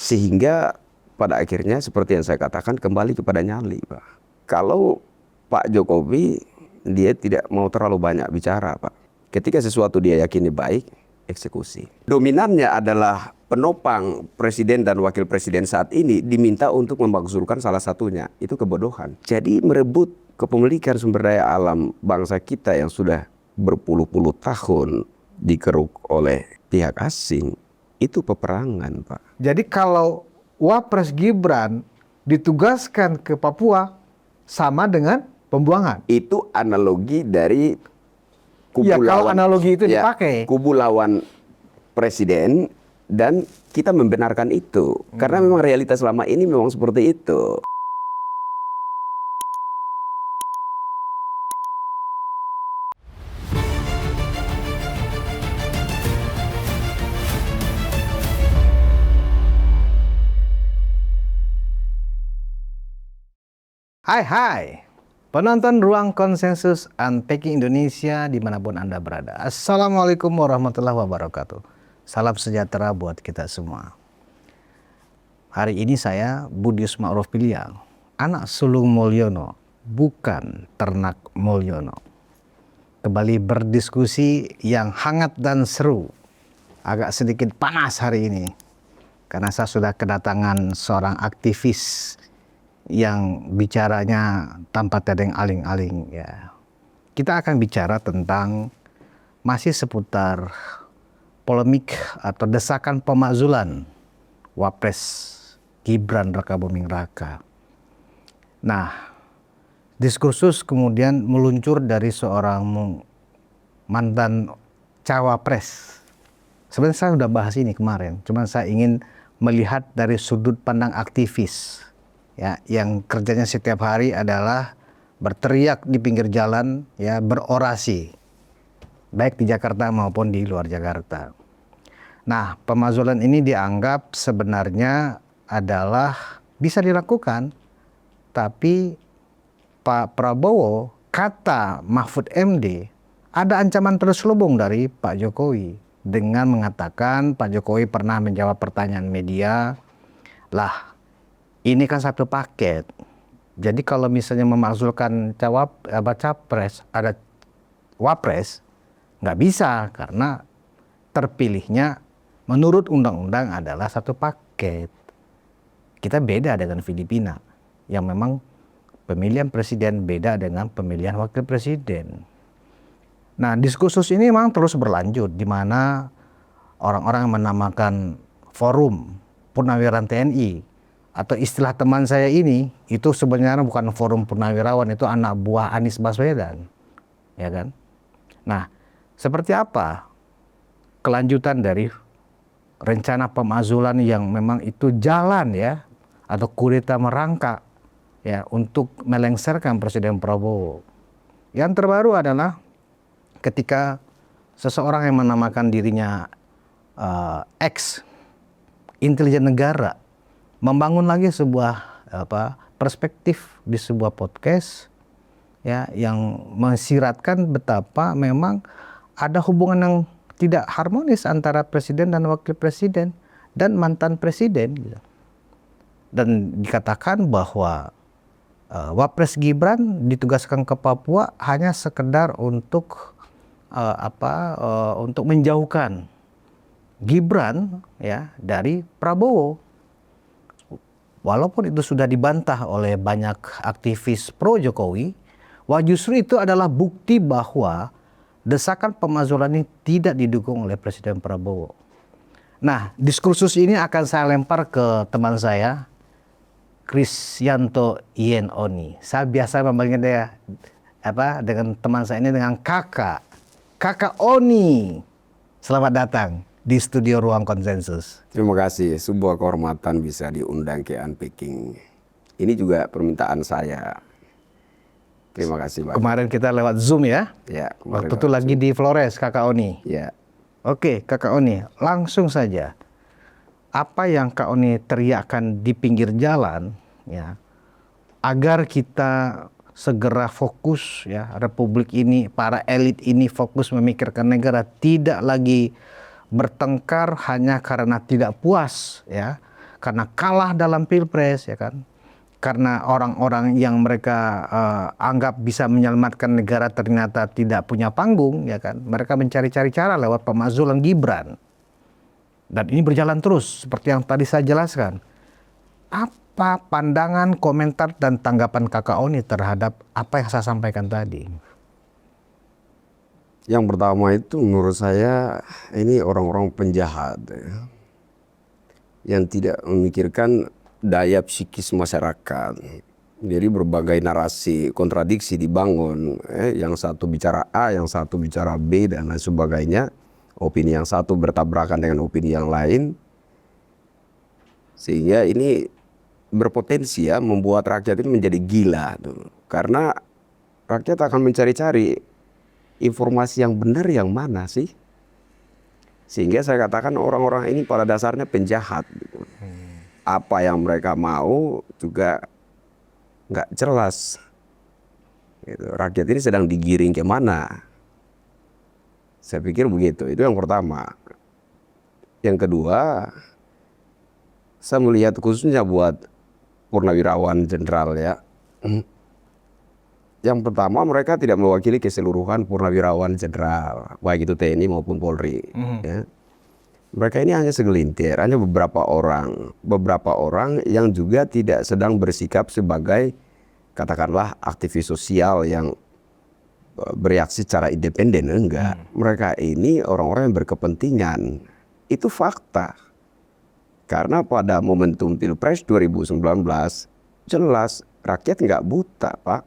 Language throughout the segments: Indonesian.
Sehingga pada akhirnya seperti yang saya katakan kembali kepada nyali, Pak. Kalau Pak Jokowi dia tidak mau terlalu banyak bicara, Pak. Ketika sesuatu dia yakini baik, eksekusi. Dominannya adalah penopang presiden dan wakil presiden saat ini diminta untuk memakzulkan salah satunya. Itu kebodohan. Jadi merebut kepemilikan sumber daya alam bangsa kita yang sudah berpuluh-puluh tahun dikeruk oleh pihak asing, itu peperangan, Pak. Jadi kalau Wapres Gibran ditugaskan ke Papua sama dengan pembuangan. Itu analogi dari kubu Ya, kalau lawan, analogi itu dipakai. kubu lawan presiden, dan kita membenarkan itu. Karena memang realitas selama ini memang seperti itu. Hai, penonton Ruang Konsensus Unpacking Indonesia dimanapun Anda berada. Assalamualaikum warahmatullahi wabarakatuh. Salam sejahtera buat kita semua. Hari ini saya Budius Ma'ruf Piliang, anak sulung Mulyono, bukan ternak Mulyono. Kembali berdiskusi yang hangat dan seru. Agak sedikit panas hari ini, karena saya sudah kedatangan seorang aktivis yang bicaranya tanpa tedeng aling-aling ya. Kita akan bicara tentang masih seputar polemik atau desakan pemakzulan Wapres Gibran Rakabuming Raka. Nah, diskursus kemudian meluncur dari seorang mantan cawapres. Sebenarnya saya sudah bahas ini kemarin, cuma saya ingin melihat dari sudut pandang aktivis. Ya, yang kerjanya setiap hari adalah berteriak di pinggir jalan, ya, berorasi, baik di Jakarta maupun di luar Jakarta. Nah, pemakzulan ini dianggap sebenarnya adalah bisa dilakukan, tapi Pak Prabowo, kata Mahfud MD, ada ancaman terselubung dari Pak Jokowi dengan mengatakan Pak Jokowi pernah menjawab pertanyaan media, lah, ini kan satu paket. Jadi kalau misalnya memakzulkan capres, ada wapres, nggak bisa karena terpilihnya menurut undang-undang adalah satu paket. Kita beda dengan Filipina, yang memang pemilihan presiden beda dengan pemilihan wakil presiden. Nah, diskursus ini memang terus berlanjut, di mana orang-orang menamakan forum Purnawiran TNI, atau istilah teman saya ini, itu sebenarnya bukan forum purnawirawan, itu anak buah Anies Baswedan, ya kan? Nah, seperti apa kelanjutan dari rencana pemakzulan yang memang itu jalan ya, atau kudeta merangkak ya untuk melengsarkan Presiden Prabowo. Yang terbaru adalah ketika seseorang yang menamakan dirinya ex intelijen negara membangun lagi sebuah perspektif di sebuah podcast ya, yang mensiratkan betapa memang ada hubungan yang tidak harmonis antara presiden dan wakil presiden dan mantan presiden gitu. Dan dikatakan bahwa Wapres Gibran ditugaskan ke Papua hanya sekedar untuk untuk menjauhkan Gibran ya dari Prabowo. Walaupun itu sudah dibantah oleh banyak aktivis pro Jokowi, wah justru itu adalah bukti bahwa desakan pemakzulan ini tidak didukung oleh Presiden Prabowo. Nah, diskursus ini akan saya lempar ke teman saya, Krisyanto Yen Oni. Saya biasa memanggil dia dengan teman saya ini dengan Kakak Oni. Selamat datang di studio Ruang Konsensus. Terima kasih, sebuah kehormatan bisa diundang ke Unpacking. Ini juga permintaan saya. Terima kasih banyak. Kemarin kita lewat Zoom ya? Ya. Waktu itu lagi di Flores, Kakak Oni. Ya. Oke, Kakak Oni, langsung saja. Apa yang Kak Oni teriakkan di pinggir jalan, ya, agar kita segera fokus, ya, Republik ini, para elit ini fokus memikirkan negara, tidak lagi bertengkar hanya karena tidak puas ya karena kalah dalam pilpres, ya kan? Karena orang-orang yang mereka anggap bisa menyelamatkan negara ternyata tidak punya panggung, ya kan? Mereka mencari-cari cara lewat pemakzulan Gibran. Dan ini berjalan terus seperti yang tadi saya jelaskan. Apa pandangan, komentar, dan tanggapan Kakak Oni terhadap apa yang saya sampaikan tadi? Yang pertama itu menurut saya ini orang-orang penjahat ya, yang tidak memikirkan daya psikis masyarakat. Jadi berbagai narasi kontradiksi dibangun, yang satu bicara A, yang satu bicara B dan lain sebagainya. Opini yang satu bertabrakan dengan opini yang lain, sehingga ini berpotensi ya membuat rakyat ini menjadi gila tuh. Karena rakyat akan mencari-cari informasi yang benar yang mana sih, sehingga saya katakan orang-orang ini pada dasarnya penjahat gitu. Apa yang mereka mau juga nggak jelas gitu. Rakyat ini sedang digiring kemana, saya pikir begitu. Itu yang pertama. Yang kedua, saya melihat khususnya buat purnawirawan jenderal ya. Yang pertama, mereka tidak mewakili keseluruhan purnawirawan jenderal, baik itu TNI maupun Polri. Ya. Mereka ini hanya segelintir, hanya beberapa orang yang juga tidak sedang bersikap sebagai katakanlah aktivis sosial yang bereaksi secara independen, enggak. Mereka ini orang-orang yang berkepentingan. Itu fakta. Karena pada momentum Pilpres 2019 jelas rakyat nggak buta, Pak.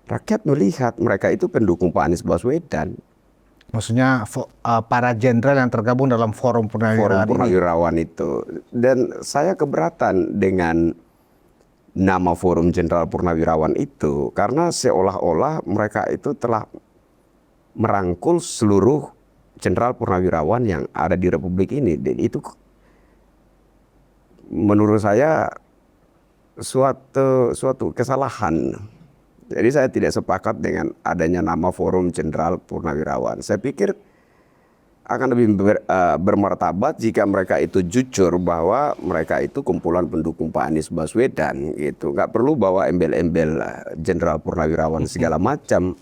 Rakyat melihat mereka itu pendukung Pak Anies Baswedan. Maksudnya para jenderal yang tergabung dalam forum purnawirawan itu. Dan saya keberatan dengan nama forum jenderal purnawirawan itu, karena seolah-olah mereka itu telah merangkul seluruh jenderal purnawirawan yang ada di Republik ini. Dan itu menurut saya suatu kesalahan. Jadi saya tidak sepakat dengan adanya nama forum jenderal purnawirawan. Saya pikir akan lebih bermartabat jika mereka itu jujur bahwa mereka itu kumpulan pendukung Pak Anies Baswedan gitu. Nggak perlu bawa embel-embel jenderal purnawirawan segala macam.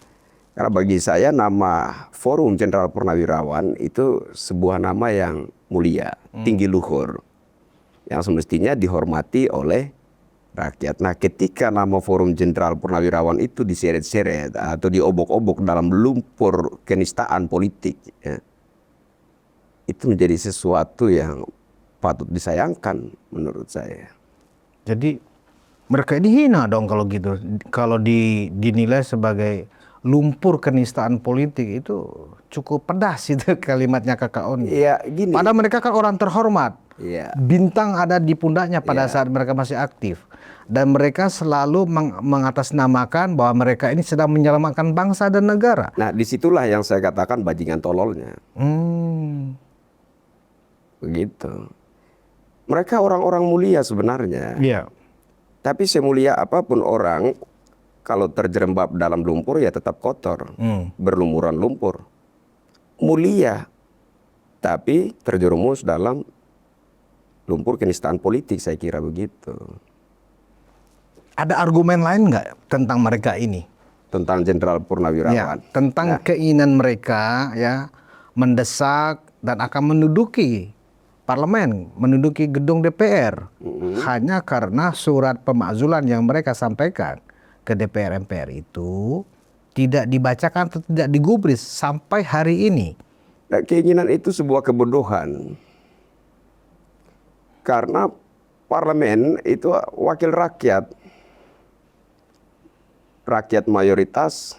Karena bagi saya nama forum jenderal purnawirawan itu sebuah nama yang mulia, tinggi luhur, yang semestinya dihormati oleh rakyat. Nah, ketika nama forum jenderal purnawirawan itu diseret-seret atau diobok-obok dalam lumpur kenistaan politik, ya, itu menjadi sesuatu yang patut disayangkan menurut saya. Jadi mereka ini hina dong kalau gitu. Kalau dinilai sebagai lumpur kenistaan politik, itu cukup pedas itu kalimatnya Kakak Oni. Iya, gini. Padahal mereka kan orang terhormat. Iya. Bintang ada di pundaknya pada saat mereka masih aktif. Dan mereka selalu mengatasnamakan bahwa mereka ini sedang menyelamatkan bangsa dan negara. Nah, disitulah yang saya katakan bajingan tololnya. Begitu. Mereka orang-orang mulia sebenarnya. Iya. Tapi semulia apapun orang, kalau terjerembab dalam lumpur ya tetap kotor. Berlumuran lumpur. Mulia, tapi terjerumus dalam lumpur kenistaan politik, saya kira begitu. Ada argumen lain nggak tentang mereka ini? Tentang jenderal purnawirawan. Ya, tentang keinginan mereka ya mendesak dan akan menduduki parlemen, menduduki gedung DPR hanya karena surat pemakzulan yang mereka sampaikan ke DPR MPR itu tidak dibacakan atau tidak digubris sampai hari ini. Nah, keinginan itu sebuah kebodohan. Karena parlemen itu wakil rakyat. Rakyat mayoritas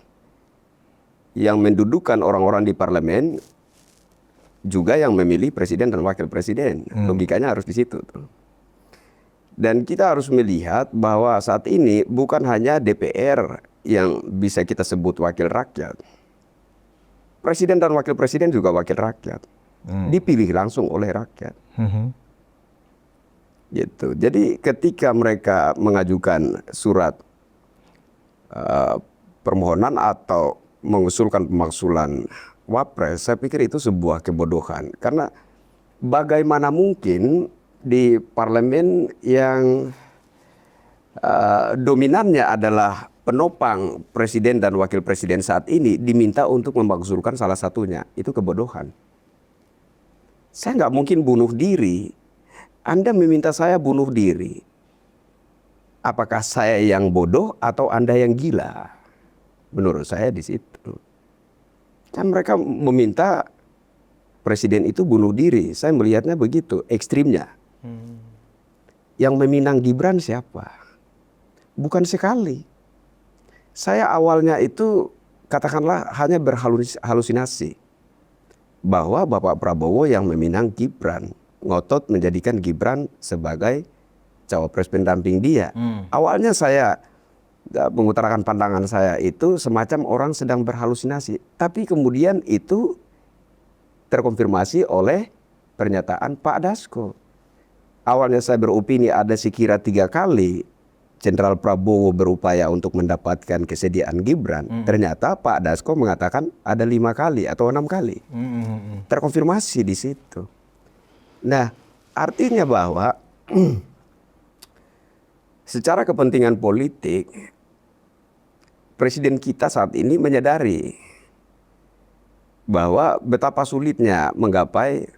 yang mendudukan orang-orang di parlemen juga yang memilih presiden dan wakil presiden. Logikanya harus di situ tuh. Dan kita harus melihat bahwa saat ini bukan hanya DPR yang bisa kita sebut wakil rakyat. Presiden dan wakil presiden juga wakil rakyat. Dipilih langsung oleh rakyat. Gitu. Jadi ketika mereka mengajukan surat permohonan atau mengusulkan pemakzulan Wapres, saya pikir itu sebuah kebodohan. Karena bagaimana mungkin di parlemen yang dominannya adalah penopang presiden dan wakil presiden saat ini diminta untuk memakzulkan salah satunya. Itu kebodohan. Saya nggak mungkin bunuh diri. Anda meminta saya bunuh diri. Apakah saya yang bodoh atau Anda yang gila? Menurut saya di situ. Kan mereka meminta presiden itu bunuh diri. Saya melihatnya begitu, ekstrimnya. Yang meminang Gibran siapa? Bukan sekali. Saya awalnya itu katakanlah hanya berhalusinasi bahwa Bapak Prabowo yang meminang Gibran, ngotot menjadikan Gibran sebagai cawapres pendamping dia. Awalnya saya mengutarakan pandangan saya itu semacam orang sedang berhalusinasi. Tapi kemudian itu terkonfirmasi oleh pernyataan Pak Dasko. Awalnya saya beropini ada sekira 3 kali Jenderal Prabowo berupaya untuk mendapatkan kesediaan Gibran. Ternyata Pak Dasko mengatakan ada 5 kali atau 6 kali. Terkonfirmasi di situ. Nah, artinya bahwa secara kepentingan politik, presiden kita saat ini menyadari bahwa betapa sulitnya menggapai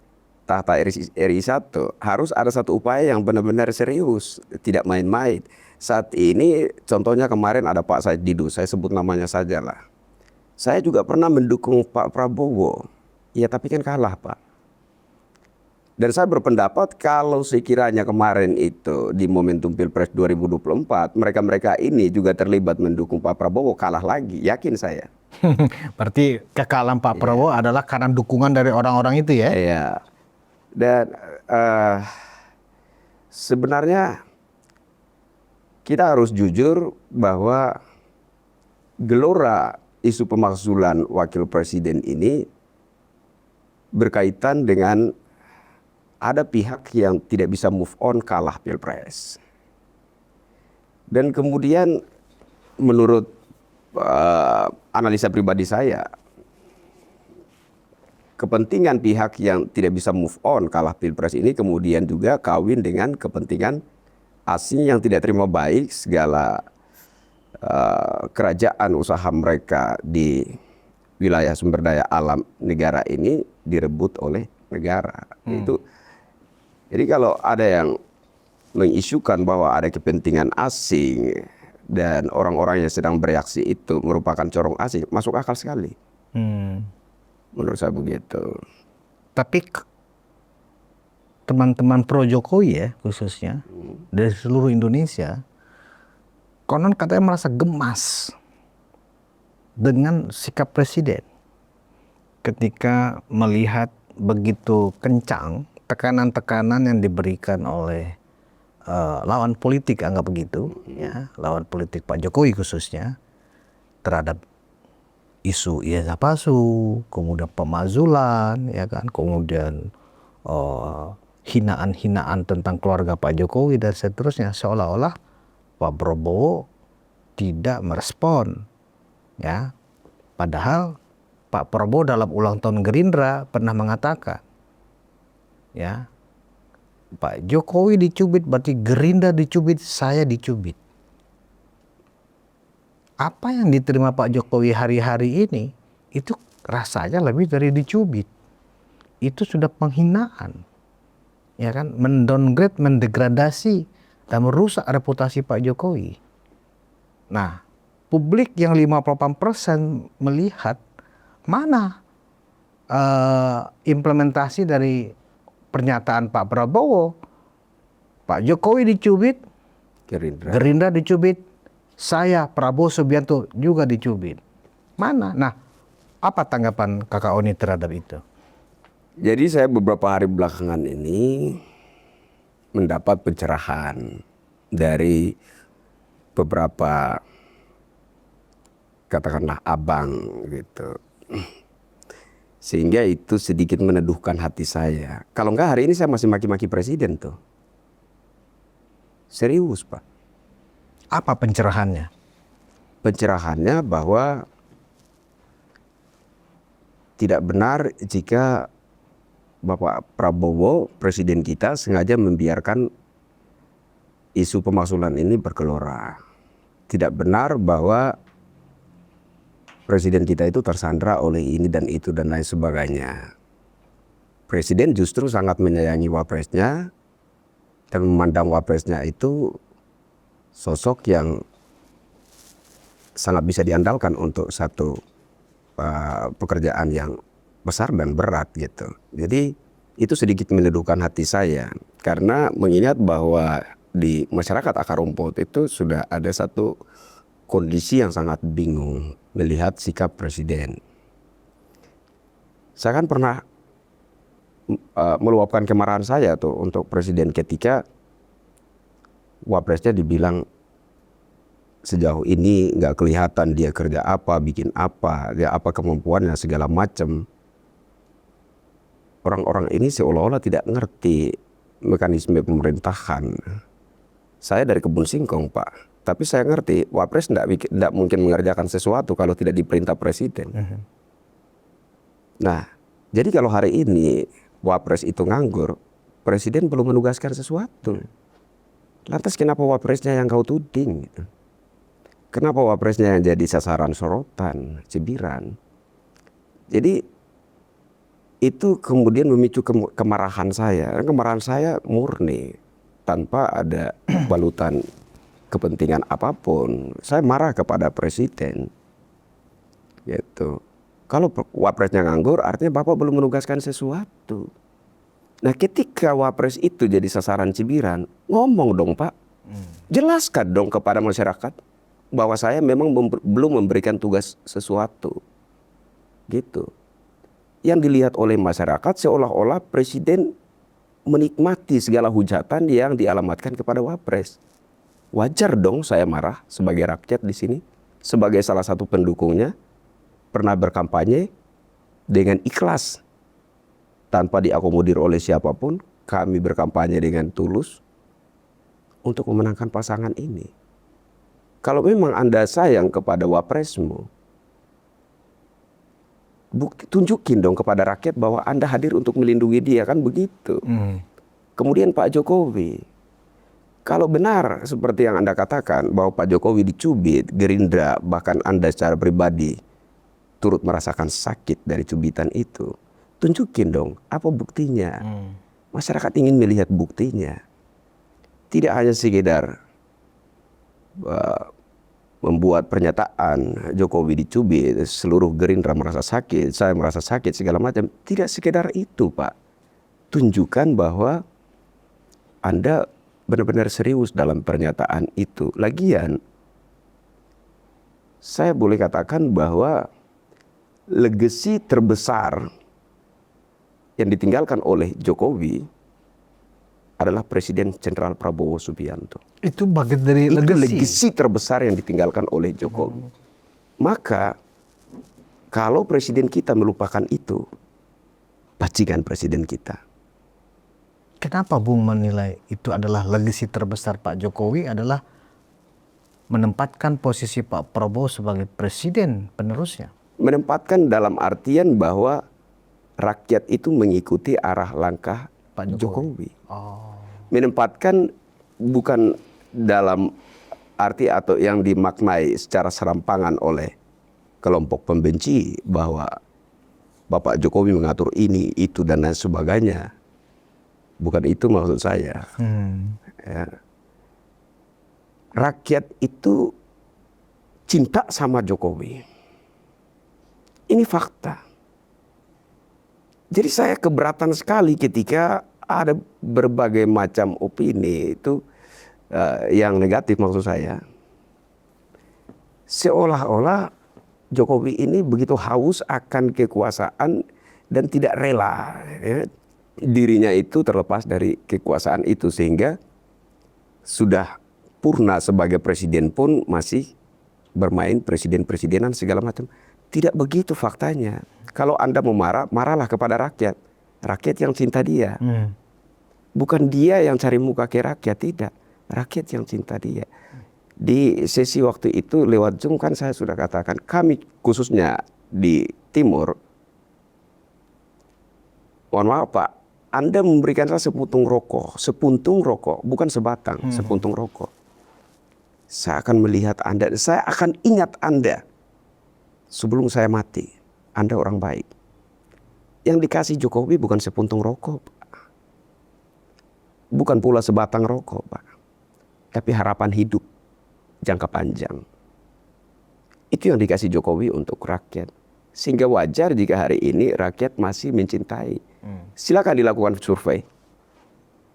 tahta RI 1. Harus ada satu upaya yang benar-benar serius, tidak main-main. Saat ini contohnya kemarin ada Pak Said Didu, saya sebut namanya saja lah. Saya juga pernah mendukung Pak Prabowo, ya tapi kan kalah Pak. Dan saya berpendapat kalau sekiranya kemarin itu di momentum Pilpres 2024, mereka-mereka ini juga terlibat mendukung Pak Prabowo, kalah lagi, yakin saya. Berarti kekalahan Pak Prabowo adalah karena dukungan dari orang-orang itu ya? Iya. Dan sebenarnya kita harus jujur bahwa gelora isu pemakzulan wakil presiden ini berkaitan dengan ada pihak yang tidak bisa move on kalah Pilpres. Dan kemudian menurut analisa pribadi saya, kepentingan pihak yang tidak bisa move on kalah Pilpres ini kemudian juga kawin dengan kepentingan asing yang tidak terima baik segala kerajaan usaha mereka di wilayah sumber daya alam negara ini direbut oleh negara. Itu, jadi kalau ada yang mengisukan bahwa ada kepentingan asing dan orang-orang yang sedang bereaksi itu merupakan corong asing, masuk akal sekali. Menurut saya begitu. Tapi teman-teman pro Jokowi ya khususnya dari seluruh Indonesia konon katanya merasa gemas dengan sikap presiden ketika melihat begitu kencang tekanan-tekanan yang diberikan oleh lawan politik, anggap begitu ya, lawan politik Pak Jokowi khususnya terhadap isu ijazah palsu, kemudian pemazulan, ya kan, kemudian hinaan-hinaan tentang keluarga Pak Jokowi dan seterusnya, seolah-olah Pak Prabowo tidak merespon, ya. Padahal Pak Prabowo dalam ulang tahun Gerindra pernah mengatakan, ya, Pak Jokowi dicubit berarti Gerindra dicubit, saya dicubit. Apa yang diterima Pak Jokowi hari-hari ini itu rasanya lebih dari dicubit. Itu sudah penghinaan, ya kan, mendowngrade, mendegradasi dan merusak reputasi Pak Jokowi. Nah, publik yang 58% melihat mana implementasi dari pernyataan Pak Prabowo. Pak Jokowi dicubit, Gerindra dicubit, saya Prabowo Subianto juga dicubit. Mana? Nah, apa tanggapan Kakak Oni terhadap itu? Jadi saya beberapa hari belakangan ini mendapat pencerahan dari beberapa katakanlah abang gitu. Sehingga itu sedikit meneduhkan hati saya. Kalau enggak hari ini saya masih maki-maki presiden tuh. Serius Pak. Apa pencerahannya? Pencerahannya bahwa tidak benar jika Bapak Prabowo, presiden kita, sengaja membiarkan isu pemakzulan ini bergelora. Tidak benar bahwa presiden kita itu tersandra oleh ini dan itu dan lain sebagainya. Presiden justru sangat menyayangi wapresnya dan memandang wapresnya itu sosok yang sangat bisa diandalkan untuk satu pekerjaan yang besar dan berat gitu. Jadi itu sedikit meneduhkan hati saya karena mengingat bahwa di masyarakat akar rumput itu sudah ada satu kondisi yang sangat bingung melihat sikap presiden. Saya kan pernah meluapkan kemarahan saya tuh untuk presiden ketika wapresnya dibilang sejauh ini nggak kelihatan dia kerja apa, bikin apa, dia apa kemampuannya segala macam. Orang-orang ini seolah-olah tidak ngerti mekanisme pemerintahan. Saya dari Kebun Singkong, Pak, tapi saya ngerti wapres tidak mungkin mengerjakan sesuatu kalau tidak diperintah presiden. Nah, jadi kalau hari ini wapres itu nganggur, presiden belum menugaskan sesuatu. Lantas kenapa wapresnya yang kau tuding? Kenapa wapresnya yang jadi sasaran sorotan, cibiran? Jadi itu kemudian memicu kemarahan saya. Kemarahan saya murni, tanpa ada balutan kepentingan apapun. Saya marah kepada presiden. Gitu. Kalau wapresnya nganggur, artinya Bapak belum menugaskan sesuatu. Nah, ketika wapres itu jadi sasaran cibiran, ngomong dong, Pak. Jelaskan dong kepada masyarakat bahwa saya memang belum memberikan tugas sesuatu. Gitu. Yang dilihat oleh masyarakat seolah-olah presiden menikmati segala hujatan yang dialamatkan kepada wapres. Wajar dong saya marah sebagai rakyat di sini, sebagai salah satu pendukungnya. Pernah berkampanye dengan ikhlas tanpa diakomodir oleh siapapun. Kami berkampanye dengan tulus untuk memenangkan pasangan ini. Kalau memang Anda sayang kepada wapresmu, tunjukin dong kepada rakyat bahwa Anda hadir untuk melindungi dia, kan begitu. Kemudian Pak Jokowi, kalau benar seperti yang Anda katakan bahwa Pak Jokowi dicubit, Gerindra bahkan Anda secara pribadi turut merasakan sakit dari cubitan itu, tunjukin dong apa buktinya. Masyarakat ingin melihat buktinya. Tidak hanya sekedar membuat pernyataan Jokowi dicubit, seluruh Gerindra merasa sakit, saya merasa sakit, segala macam. Tidak sekedar itu, Pak. Tunjukkan bahwa Anda benar-benar serius dalam pernyataan itu. Lagian, saya boleh katakan bahwa legasi terbesar yang ditinggalkan oleh Jokowi adalah Presiden Jenderal Prabowo Subianto. Itu bagian dari Itu legasi. legasi terbesar yang ditinggalkan oleh Jokowi. Maka kalau presiden kita melupakan itu, bajingan presiden kita. Kenapa Bung menilai itu adalah legasi terbesar Pak Jokowi adalah menempatkan posisi Pak Prabowo sebagai presiden penerusnya? Menempatkan dalam artian bahwa rakyat itu mengikuti arah langkah Pak Jokowi. Oh. Menempatkan bukan dalam arti atau yang dimaknai secara serampangan oleh kelompok pembenci bahwa Bapak Jokowi mengatur ini, itu, dan lain sebagainya. Bukan itu maksud saya. Ya. Rakyat itu cinta sama Jokowi. Ini fakta. Jadi saya keberatan sekali ketika ada berbagai macam opini itu yang negatif maksud saya. Seolah-olah Jokowi ini begitu haus akan kekuasaan dan tidak rela ya, dirinya itu terlepas dari kekuasaan itu, sehingga sudah purna sebagai presiden pun masih bermain presiden-presidenan segala macam. Tidak begitu faktanya. Kalau Anda mau marah, marahlah kepada rakyat. Rakyat yang cinta dia. Bukan dia yang cari muka ke rakyat, tidak. Rakyat yang cinta dia. Di sesi waktu itu lewat Zoom kan saya sudah katakan, kami khususnya di Timur, mohon maaf Pak, Anda memberikan saya sepuntung rokok, bukan sebatang, sepuntung rokok. Saya akan melihat Anda, saya akan ingat Anda sebelum saya mati. Anda orang baik. Yang dikasih Jokowi bukan sepuntung rokok, Pak. Bukan pula sebatang rokok, Pak. Tapi harapan hidup jangka panjang. Itu yang dikasih Jokowi untuk rakyat. Sehingga wajar jika hari ini rakyat masih mencintai. Silakan dilakukan survei.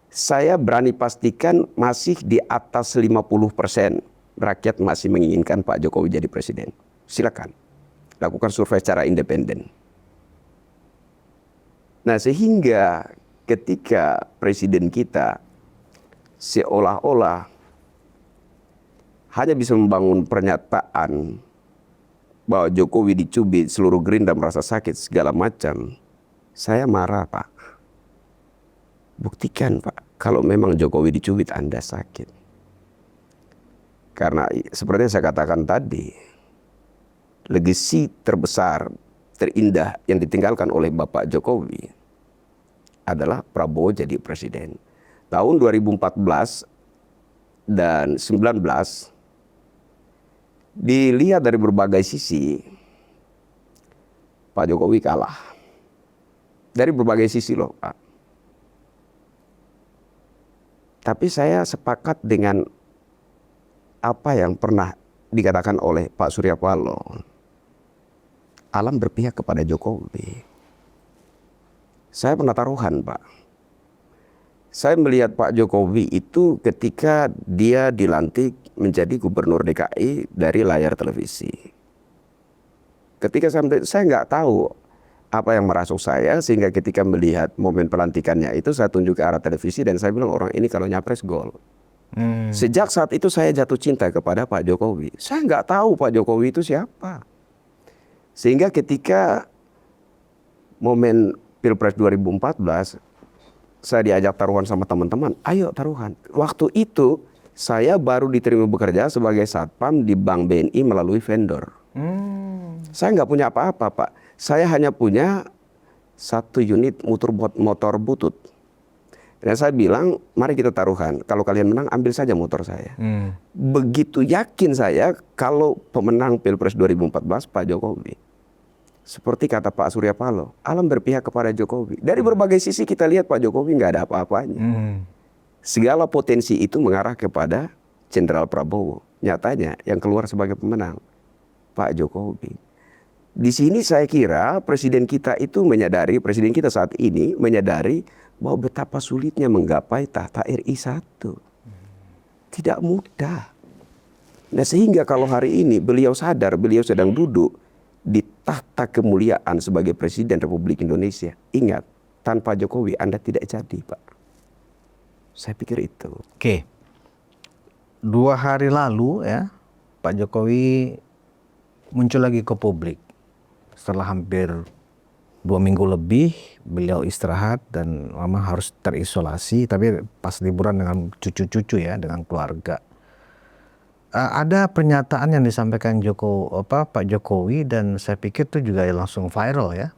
Saya berani pastikan masih di atas 50% rakyat masih menginginkan Pak Jokowi jadi presiden. Silakan lakukan survei secara independen. Nah, sehingga ketika presiden kita seolah-olah hanya bisa membangun pernyataan bahwa Jokowi dicubit, seluruh Gerindra merasa sakit, segala macam, saya marah, Pak. Buktikan, Pak, kalau memang Jokowi dicubit, Anda sakit. Karena seperti yang saya katakan tadi, legasi terbesar, terindah yang ditinggalkan oleh Bapak Jokowi adalah Prabowo jadi presiden. Tahun 2014 dan 2019, dilihat dari berbagai sisi, Pak Jokowi kalah. Dari berbagai sisi loh, Pak. Tapi saya sepakat dengan apa yang pernah dikatakan oleh Pak Surya Paloh. Alam berpihak kepada Jokowi. Saya pernah taruhan, Pak. Saya melihat Pak Jokowi itu ketika dia dilantik menjadi gubernur DKI dari layar televisi. Ketika saya nggak tahu apa yang merasuk saya, sehingga ketika melihat momen pelantikannya itu saya tunjuk ke arah televisi dan saya bilang orang ini kalau nyapres gol. Sejak saat itu saya jatuh cinta kepada Pak Jokowi. Saya nggak tahu Pak Jokowi itu siapa. Sehingga ketika momen Pilpres 2014, saya diajak taruhan sama teman-teman, ayo taruhan. Waktu itu saya baru diterima bekerja sebagai satpam di Bank BNI melalui vendor. Saya nggak punya apa-apa, Pak. Saya hanya punya 1 unit motor butut. Dan saya bilang, mari kita taruhan. Kalau kalian menang, ambil saja motor saya. Begitu yakin saya kalau pemenang Pilpres 2014 Pak Jokowi. Seperti kata Pak Surya Paloh, alam berpihak kepada Jokowi. Dari berbagai sisi kita lihat Pak Jokowi nggak ada apa-apanya. Segala potensi itu mengarah kepada Jenderal Prabowo. Nyatanya yang keluar sebagai pemenang Pak Jokowi. Di sini saya kira presiden kita itu menyadari, presiden kita saat ini menyadari bahwa betapa sulitnya menggapai tahta RI 1. Tidak mudah. Nah, sehingga kalau hari ini beliau sadar, beliau sedang duduk di tahta kemuliaan sebagai Presiden Republik Indonesia. Ingat, tanpa Jokowi Anda tidak jadi, Pak. Saya pikir itu. Oke. 2 hari lalu ya, Pak Jokowi muncul lagi ke publik. Setelah hampir 2 minggu lebih, beliau istirahat dan memang harus terisolasi, tapi pas liburan dengan cucu-cucu ya, dengan keluarga. Ada pernyataan yang disampaikan Pak Jokowi dan saya pikir itu juga langsung viral ya.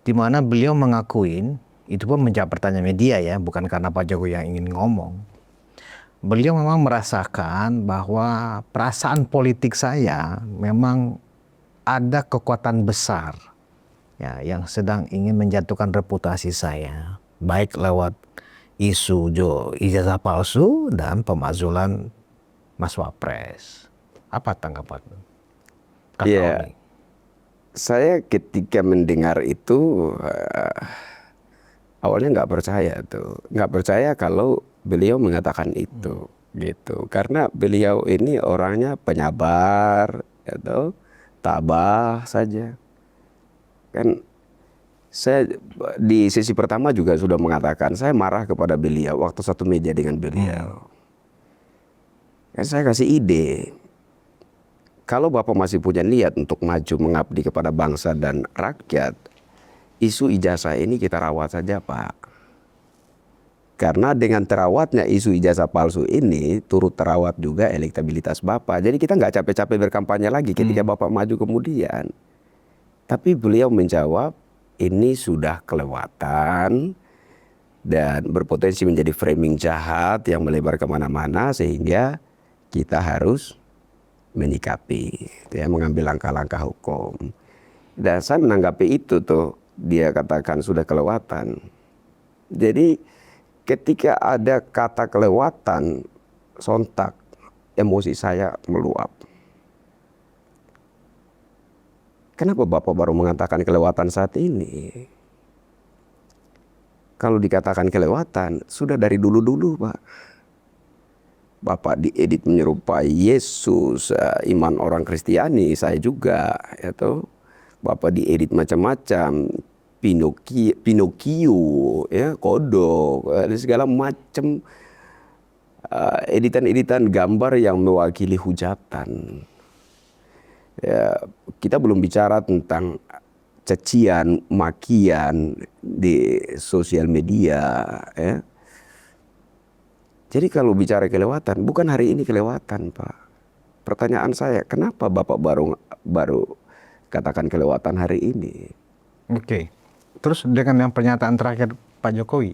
Di mana beliau mengakuin, itu pun menjawab pertanyaan media ya, bukan karena Pak Jokowi yang ingin ngomong. Beliau memang merasakan bahwa perasaan politik saya memang ada kekuatan besar ya, yang sedang ingin menjatuhkan reputasi saya, baik lewat isu ijazah palsu dan pemakzulan Mas Wapres. Apa tanggapan? Iya, saya ketika mendengar itu awalnya nggak percaya kalau beliau mengatakan itu, gitu. Karena beliau ini orangnya penyabar, gitu, tabah saja. Kan saya di sesi pertama juga sudah mengatakan saya marah kepada beliau waktu satu meja dengan beliau. Kan saya kasih ide, kalau Bapak masih punya niat untuk maju mengabdi kepada bangsa dan rakyat, isu ijazah ini kita rawat saja, Pak. Karena dengan terawatnya isu ijazah palsu ini, turut terawat juga elektabilitas Bapak. Jadi kita nggak capek-capek berkampanye lagi ketika Bapak maju kemudian. Tapi beliau menjawab, ini sudah kelewatan dan berpotensi menjadi framing jahat yang melebar kemana-mana, sehingga kita harus menyikapi, ya, mengambil langkah-langkah hukum. Dan saya menanggapi itu tuh, dia katakan sudah kelewatan. Jadi ketika ada kata kelewatan, sontak emosi saya meluap. Kenapa Bapak baru mengatakan kelewatan saat ini? Kalau dikatakan kelewatan, sudah dari dulu-dulu, Pak. Bapak diedit menyerupai Yesus, iman orang Kristiani, saya juga, ya toh. Bapak diedit macam-macam, Pinocchio, ya, kodok, segala macam editan-editan gambar yang mewakili hujatan. Ya, kita belum bicara tentang cacian, makian di sosial media, ya. Jadi kalau bicara kelewatan, bukan hari ini kelewatan, Pak. Pertanyaan saya, kenapa Bapak baru katakan kelewatan hari ini? Oke. Terus dengan yang pernyataan terakhir Pak Jokowi,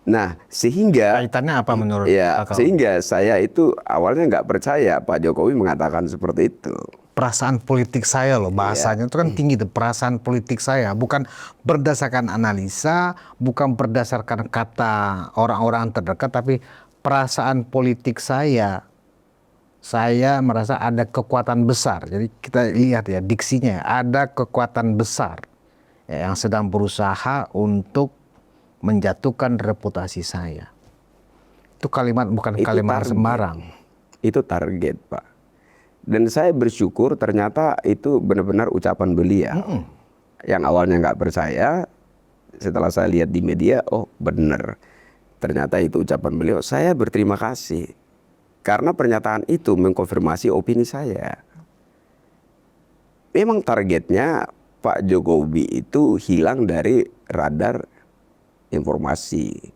Nah, sehingga kaitannya apa menurut ya, Kakak? sehingga saya itu awalnya nggak percaya Pak Jokowi mengatakan seperti itu. Perasaan politik saya loh, bahasanya itu kan tinggi tuh, perasaan politik saya, bukan berdasarkan analisa, bukan berdasarkan kata orang-orang terdekat, tapi perasaan politik saya merasa ada kekuatan besar. Jadi kita lihat ya diksinya, ada kekuatan besar ya, yang sedang berusaha untuk menjatuhkan reputasi saya. Itu kalimat, bukan Itu kalimat target. sembarang. Itu target, Pak. Dan saya bersyukur ternyata itu benar-benar ucapan beliau. Yang awalnya nggak percaya, setelah saya lihat di media, oh benar. Ternyata itu ucapan beliau. Saya berterima kasih. Karena pernyataan itu mengkonfirmasi opini saya. Memang targetnya Pak Jokowi itu hilang dari radar informasi.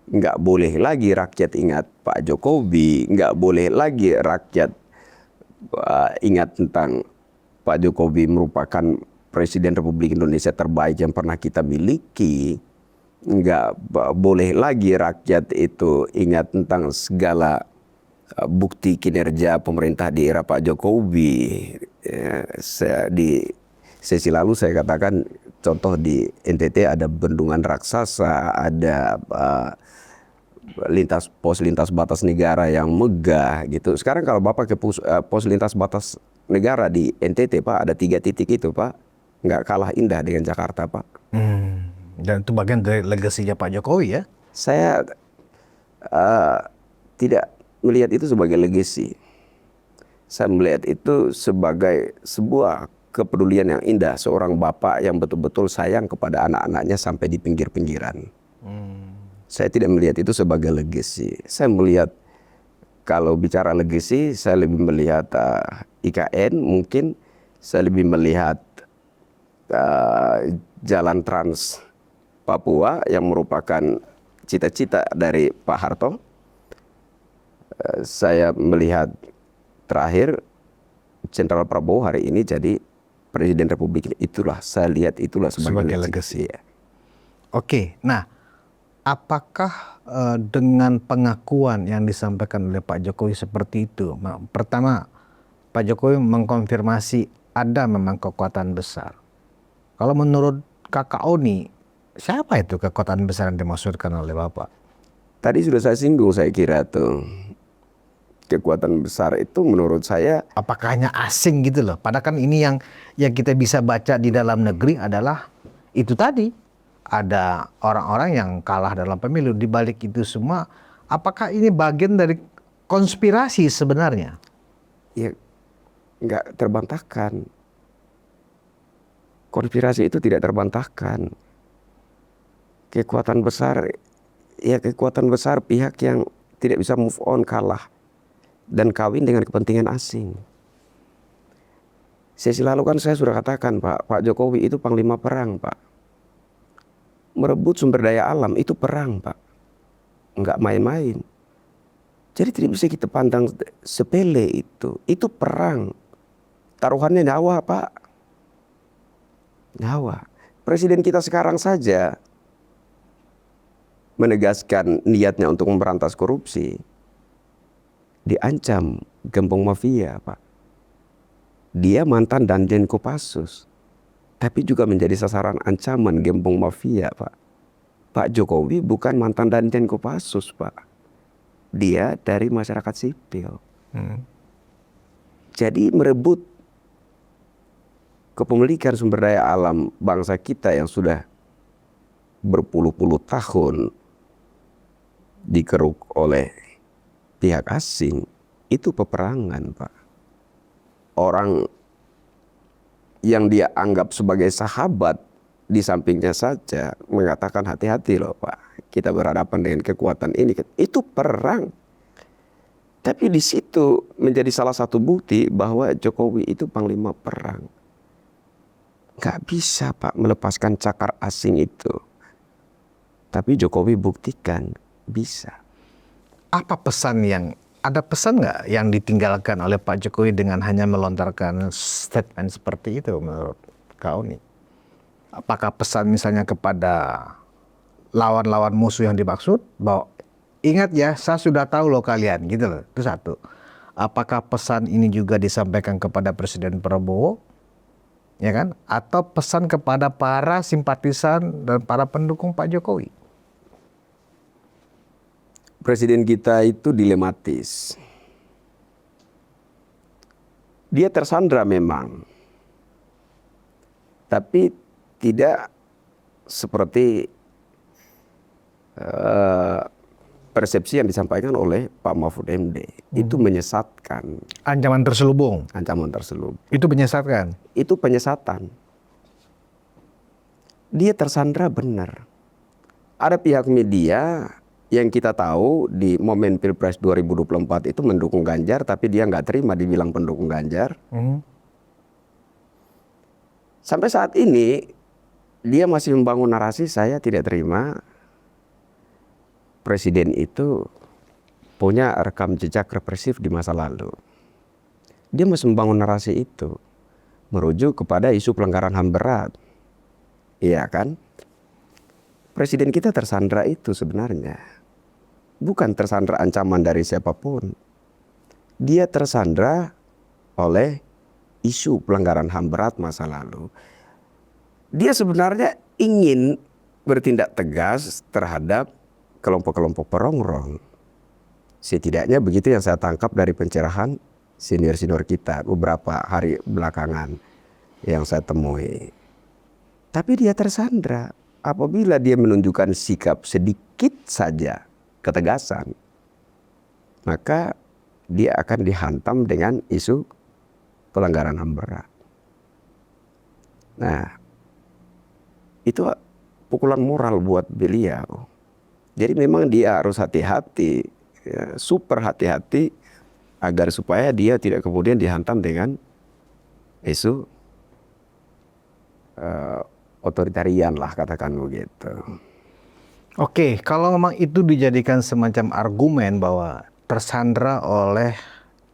Nggak boleh lagi rakyat ingat Pak Jokowi, nggak boleh lagi rakyat ingat tentang Pak Jokowi merupakan Presiden Republik Indonesia terbaik yang pernah kita miliki. Nggak boleh lagi rakyat itu ingat tentang segala bukti kinerja pemerintah di era Pak Jokowi. Di sesi lalu saya katakan, contoh di NTT ada bendungan raksasa, ada pos lintas batas negara yang megah gitu. Sekarang kalau Bapak ke pos lintas batas negara di NTT, Pak, ada 3 titik itu, Pak. Nggak kalah indah dengan Jakarta, Pak. Dan itu bagian dari legasinya Pak Jokowi ya. Saya tidak melihat itu sebagai legacy. Saya melihat itu sebagai sebuah kepedulian yang indah, seorang bapak yang betul-betul sayang kepada anak-anaknya sampai di pinggir-pinggiran. Saya tidak melihat itu sebagai legacy. Saya melihat, kalau bicara legacy, saya lebih melihat IKN, mungkin saya lebih melihat jalan Trans Papua yang merupakan cita-cita dari Pak Harto. Saya melihat terakhir Jenderal Prabowo hari ini jadi Presiden Republik. Itulah saya lihat itulah sebagai legacy. Ya. Oke, nah apakah dengan pengakuan yang disampaikan oleh Pak Jokowi seperti itu, pertama Pak Jokowi mengkonfirmasi ada memang kekuatan besar. Kalau menurut Kakak Oni, siapa itu kekuatan besar yang dimaksudkan oleh Bapak? Tadi sudah saya singgung, saya kira tuh. Kekuatan besar itu menurut saya, apakah hanya asing gitu loh? Padahal kan ini yang kita bisa baca di dalam negeri adalah itu tadi. Ada orang-orang yang kalah dalam pemilu. Di balik itu semua, apakah ini bagian dari konspirasi sebenarnya? ya nggak terbantahkan. Konspirasi itu tidak terbantahkan. Kekuatan besar, ya kekuatan besar pihak yang tidak bisa move on, kalah dan kawin dengan kepentingan asing. Sesi lalu kan saya sudah katakan, Pak Jokowi itu panglima perang, Pak. Merebut sumber daya alam itu perang, Pak. Enggak main-main. Jadi tidak bisa kita pandang sepele itu. Itu perang. Taruhannya nyawa, Pak. Nyawa. Presiden kita sekarang saja menegaskan niatnya untuk memberantas korupsi, diancam gembong mafia, Pak. Dia mantan Danjen Kopassus, tapi juga menjadi sasaran ancaman gembong mafia, Pak. Pak Jokowi bukan mantan Danjen Kopassus, Pak. Dia dari masyarakat sipil. Jadi merebut kepemilikan sumber daya alam bangsa kita yang sudah berpuluh-puluh tahun dikeruk oleh pihak asing, itu peperangan, Pak. Orang yang dia anggap sebagai sahabat di sampingnya saja mengatakan hati-hati loh Pak, kita berhadapan dengan kekuatan ini. Itu perang. Tapi di situ menjadi salah satu bukti bahwa Jokowi itu panglima perang. Gak bisa Pak melepaskan cakar asing itu. Tapi Jokowi buktikan bisa. Apa ada pesan nggak yang ditinggalkan oleh Pak Jokowi dengan hanya melontarkan statement seperti itu menurut kau nih? Apakah pesan misalnya kepada lawan-lawan musuh yang dimaksud bahwa ingat ya, saya sudah tahu loh kalian, gitu loh. Itu satu. Apakah pesan ini juga disampaikan kepada Presiden Prabowo, ya kan? Atau pesan kepada para simpatisan dan para pendukung Pak Jokowi? Presiden kita itu dilematis. Dia tersandra memang, tapi tidak seperti persepsi yang disampaikan oleh Pak Mahfud MD. Itu menyesatkan. Ancaman terselubung. Ancaman terselubung. Itu menyesatkan. Itu penyesatan. Dia tersandra benar. Ada pihak media yang kita tahu di momen Pilpres 2024 itu mendukung Ganjar, tapi dia nggak terima dibilang pendukung Ganjar. Sampai saat ini dia masih membangun narasi, saya tidak terima Presiden itu punya rekam jejak represif di masa lalu. Dia masih membangun narasi itu, merujuk kepada isu pelanggaran HAM berat. Iya kan? Presiden kita tersandra itu sebenarnya. Bukan tersandra ancaman dari siapapun. Dia tersandra oleh isu pelanggaran HAM berat masa lalu. Dia sebenarnya ingin bertindak tegas terhadap kelompok-kelompok perongrong. Setidaknya begitu yang saya tangkap dari pencerahan senior-senior kita beberapa hari belakangan yang saya temui. Tapi dia tersandra apabila dia menunjukkan sikap sedikit saja ketegasan, maka dia akan dihantam dengan isu pelanggaran HAM berat. Nah, itu pukulan moral buat beliau. Jadi memang dia harus hati-hati, ya, super hati-hati agar supaya dia tidak kemudian dihantam dengan isu otoritarian lah, katakan begitu. Oke, kalau memang itu dijadikan semacam argumen bahwa tersandra oleh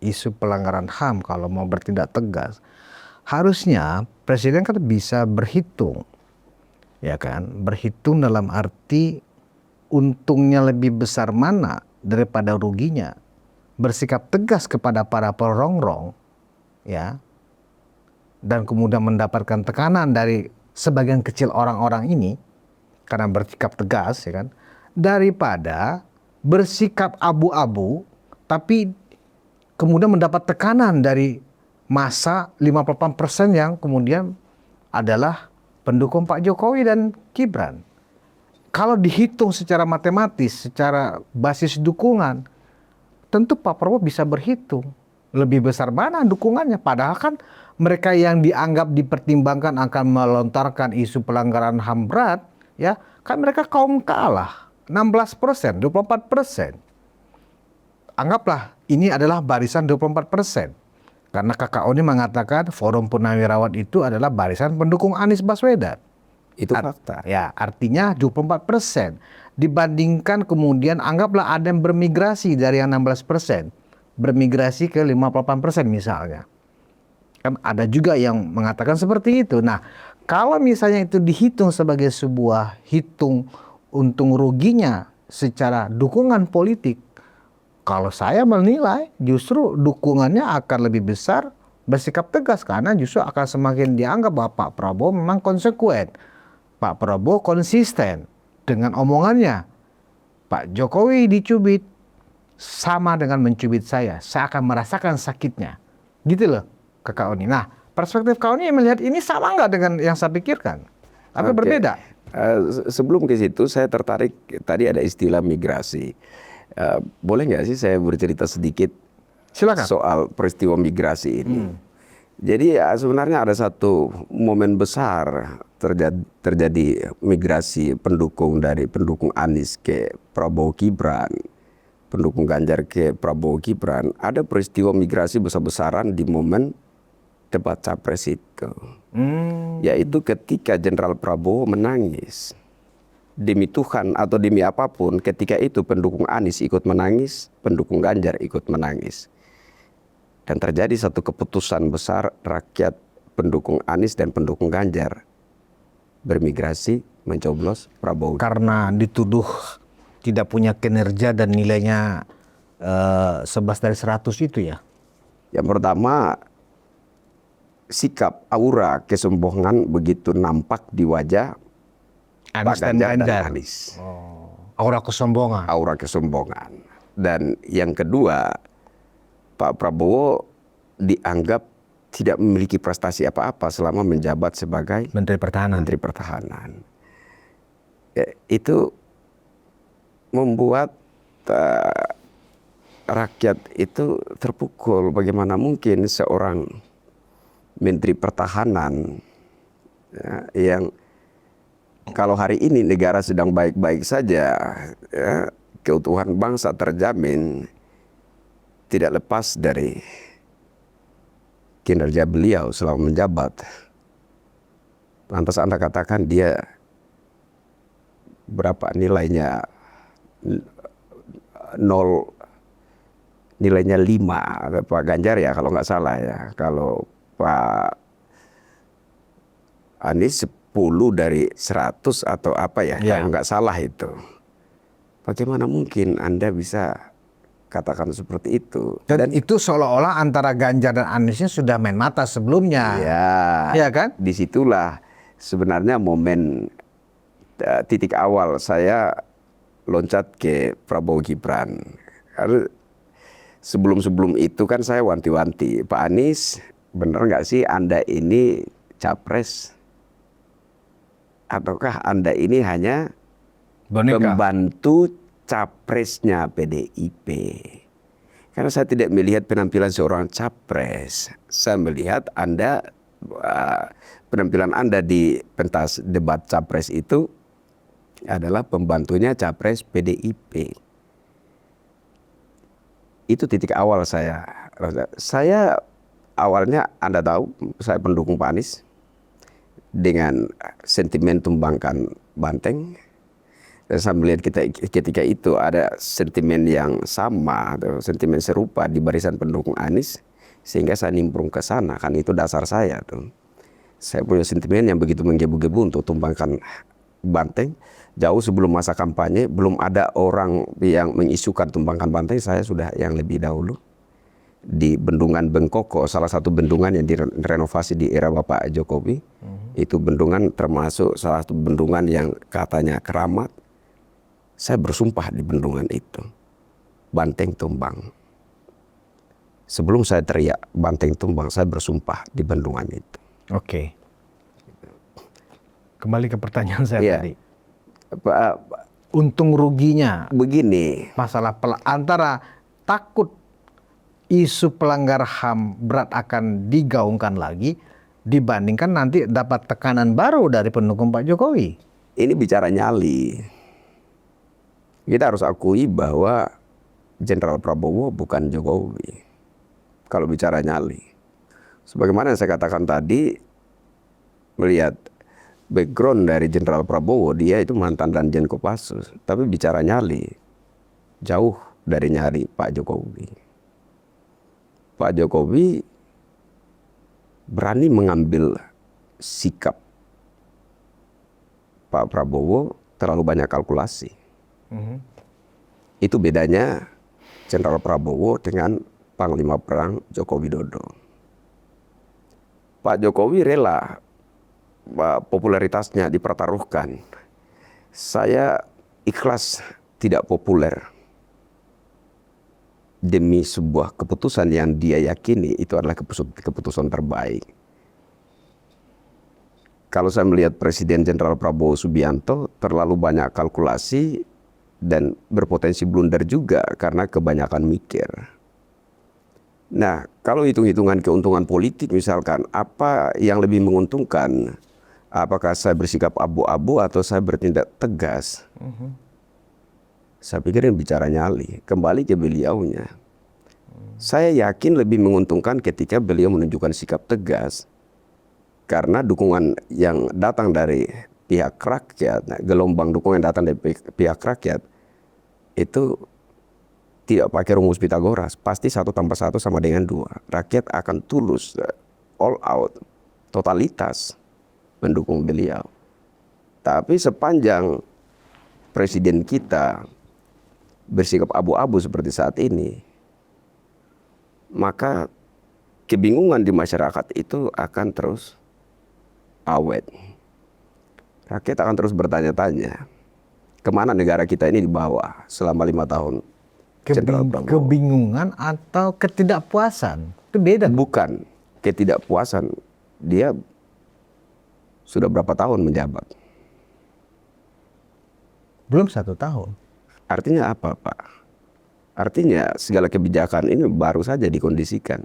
isu pelanggaran HAM kalau mau bertindak tegas, harusnya Presiden kan bisa berhitung, ya kan? Berhitung dalam arti untungnya lebih besar mana daripada ruginya. Bersikap tegas kepada para perongrong, ya, dan kemudian mendapatkan tekanan dari sebagian kecil orang-orang ini karena bersikap tegas, ya kan, daripada bersikap abu-abu tapi kemudian mendapat tekanan dari massa 58% yang kemudian adalah pendukung Pak Jokowi dan Gibran. Kalau dihitung secara matematis, secara basis dukungan, tentu Pak Prabowo bisa berhitung lebih besar mana dukungannya. Padahal kan mereka yang dianggap dipertimbangkan akan melontarkan isu pelanggaran HAM berat, ya kan mereka kaum kalah, 16%, 24%. Anggaplah ini adalah barisan 24%. Karena KKO ini mengatakan Forum Purnawirawan itu adalah barisan pendukung Anies Baswedan. Itu fakta. Ya, artinya 24%. Dibandingkan kemudian anggaplah ada yang bermigrasi dari yang 16%. Bermigrasi ke 58% misalnya. Kan ada juga yang mengatakan seperti itu. Nah, Kalau misalnya itu dihitung sebagai sebuah hitung untung ruginya secara dukungan politik, kalau saya menilai justru dukungannya akan lebih besar bersikap tegas karena justru akan semakin dianggap bahwa Pak Prabowo memang konsekuen. Pak Prabowo konsisten dengan omongannya. Pak Jokowi dicubit sama dengan mencubit saya akan merasakan sakitnya. Gitu loh ke Kak Oni. Nah, perspektif Kak Oni melihat ini sama nggak dengan yang saya pikirkan? Apa Oke. berbeda? Sebelum ke situ saya tertarik tadi ada istilah migrasi. Boleh nggak sih saya bercerita sedikit Silakan. soal peristiwa migrasi ini? Jadi ya, sebenarnya ada satu momen besar terjadi migrasi pendukung dari pendukung Anies ke Prabowo Gibran, pendukung Ganjar ke Prabowo Gibran. Ada peristiwa migrasi besar-besaran di momen debat capres itu. Yaitu ketika Jenderal Prabowo menangis. Demi Tuhan atau demi apapun, ketika itu pendukung Anies ikut menangis, pendukung Ganjar ikut menangis. Dan terjadi satu keputusan besar, rakyat pendukung Anies dan pendukung Ganjar bermigrasi mencoblos Prabowo. Karena dituduh tidak punya kinerja dan nilainya 11 dari 100 itu ya? Yang pertama, sikap aura kesombongan begitu nampak di wajah Pak Ganjar dan Anies. Aura kesombongan. Aura kesombongan. Dan yang kedua, Pak Prabowo dianggap tidak memiliki prestasi apa-apa selama menjabat sebagai Menteri Pertahanan. Menteri Pertahanan. Itu membuat rakyat itu terpukul. Bagaimana mungkin seorang Menteri Pertahanan yang kalau hari ini negara sedang baik-baik saja, keutuhan bangsa terjamin, tidak lepas dari kinerja beliau selama menjabat. Lantas Anda katakan dia berapa nilainya? 0, nilainya 5. Pak Ganjar ya kalau nggak salah ya. Kalau Pak Anies 10 dari 100 atau apa ya, kalau nggak salah itu. Bagaimana mungkin Anda bisa katakan seperti itu? Dan itu seolah-olah antara Ganjar dan Aniesnya sudah main mata sebelumnya. Ya kan? Disitulah sebenarnya momen titik awal saya loncat ke Prabowo Gibran. Karena sebelum itu kan saya wanti-wanti, Pak Anies benar nggak sih Anda ini capres? Ataukah Anda ini hanya pembantu capresnya PDIP? Karena saya tidak melihat penampilan seorang capres. Saya melihat Anda, penampilan Anda di pentas debat capres itu adalah pembantunya capres PDIP. Itu titik awal saya. Saya awalnya Anda tahu, saya pendukung Pak Anies. Dengan sentimen tumbangkan banteng. Dan saya melihat ketika itu ada sentimen yang sama atau sentimen serupa di barisan pendukung Anies, sehingga saya nimbrung ke sana. Kan itu dasar saya tuh. Saya punya sentimen yang begitu menggebu-gebu untuk tumbangkan banteng. Jauh sebelum masa kampanye, belum ada orang yang mengisukan tumbangkan banteng, saya sudah yang lebih dahulu. Di Bendungan Bengkoko, salah satu bendungan yang direnovasi di era Bapak Jokowi. Itu bendungan termasuk salah satu bendungan yang katanya keramat. Saya bersumpah di bendungan itu. Banteng tumbang. Sebelum saya teriak banteng tumbang, saya bersumpah di bendungan itu. Oke. Kembali ke pertanyaan saya tadi. Untung ruginya begini. Masalah antara takut isu pelanggar HAM berat akan digaungkan lagi dibandingkan nanti dapat tekanan baru dari pendukung Pak Jokowi. Ini bicara nyali. Kita harus akui bahwa Jenderal Prabowo bukan Jokowi. Kalau bicara nyali. Sebagaimana yang saya katakan tadi, melihat background dari Jenderal Prabowo, dia itu mantan Danjen Kopassus. Tapi bicara nyali, jauh dari nyali Pak Jokowi. Pak Jokowi berani mengambil sikap Pak Prabowo terlalu banyak kalkulasi. Itu bedanya Jenderal Prabowo dengan Panglima Perang Joko Widodo. Pak Jokowi rela popularitasnya dipertaruhkan. Saya ikhlas tidak populer demi sebuah keputusan yang dia yakini itu adalah keputusan terbaik. Kalau saya melihat Presiden Jenderal Prabowo Subianto terlalu banyak kalkulasi dan berpotensi blunder juga karena kebanyakan mikir. Nah, kalau hitung-hitungan keuntungan politik misalkan, apa yang lebih menguntungkan? Apakah saya bersikap abu-abu atau saya bertindak tegas? Saya pikir ini bicara nyali, kembali ke beliaunya. Saya yakin lebih menguntungkan ketika beliau menunjukkan sikap tegas. Karena dukungan yang datang dari pihak rakyat, gelombang dukungan yang datang dari pihak rakyat, itu tidak pakai rumus Pitagoras. Pasti 1 tambah 1 sama dengan 2. Rakyat akan tulus, all out, totalitas mendukung beliau. Tapi sepanjang presiden kita bersikap abu-abu seperti saat ini, maka kebingungan di masyarakat itu akan terus awet. Rakyat akan terus bertanya-tanya, kemana negara kita ini dibawa selama 5 tahun Jenderal Prabowo. Kebingungan atau ketidakpuasan, itu beda. Bukan ketidakpuasan, dia sudah berapa tahun menjabat. Belum 1 tahun. Artinya apa, Pak? Artinya segala kebijakan ini baru saja dikondisikan.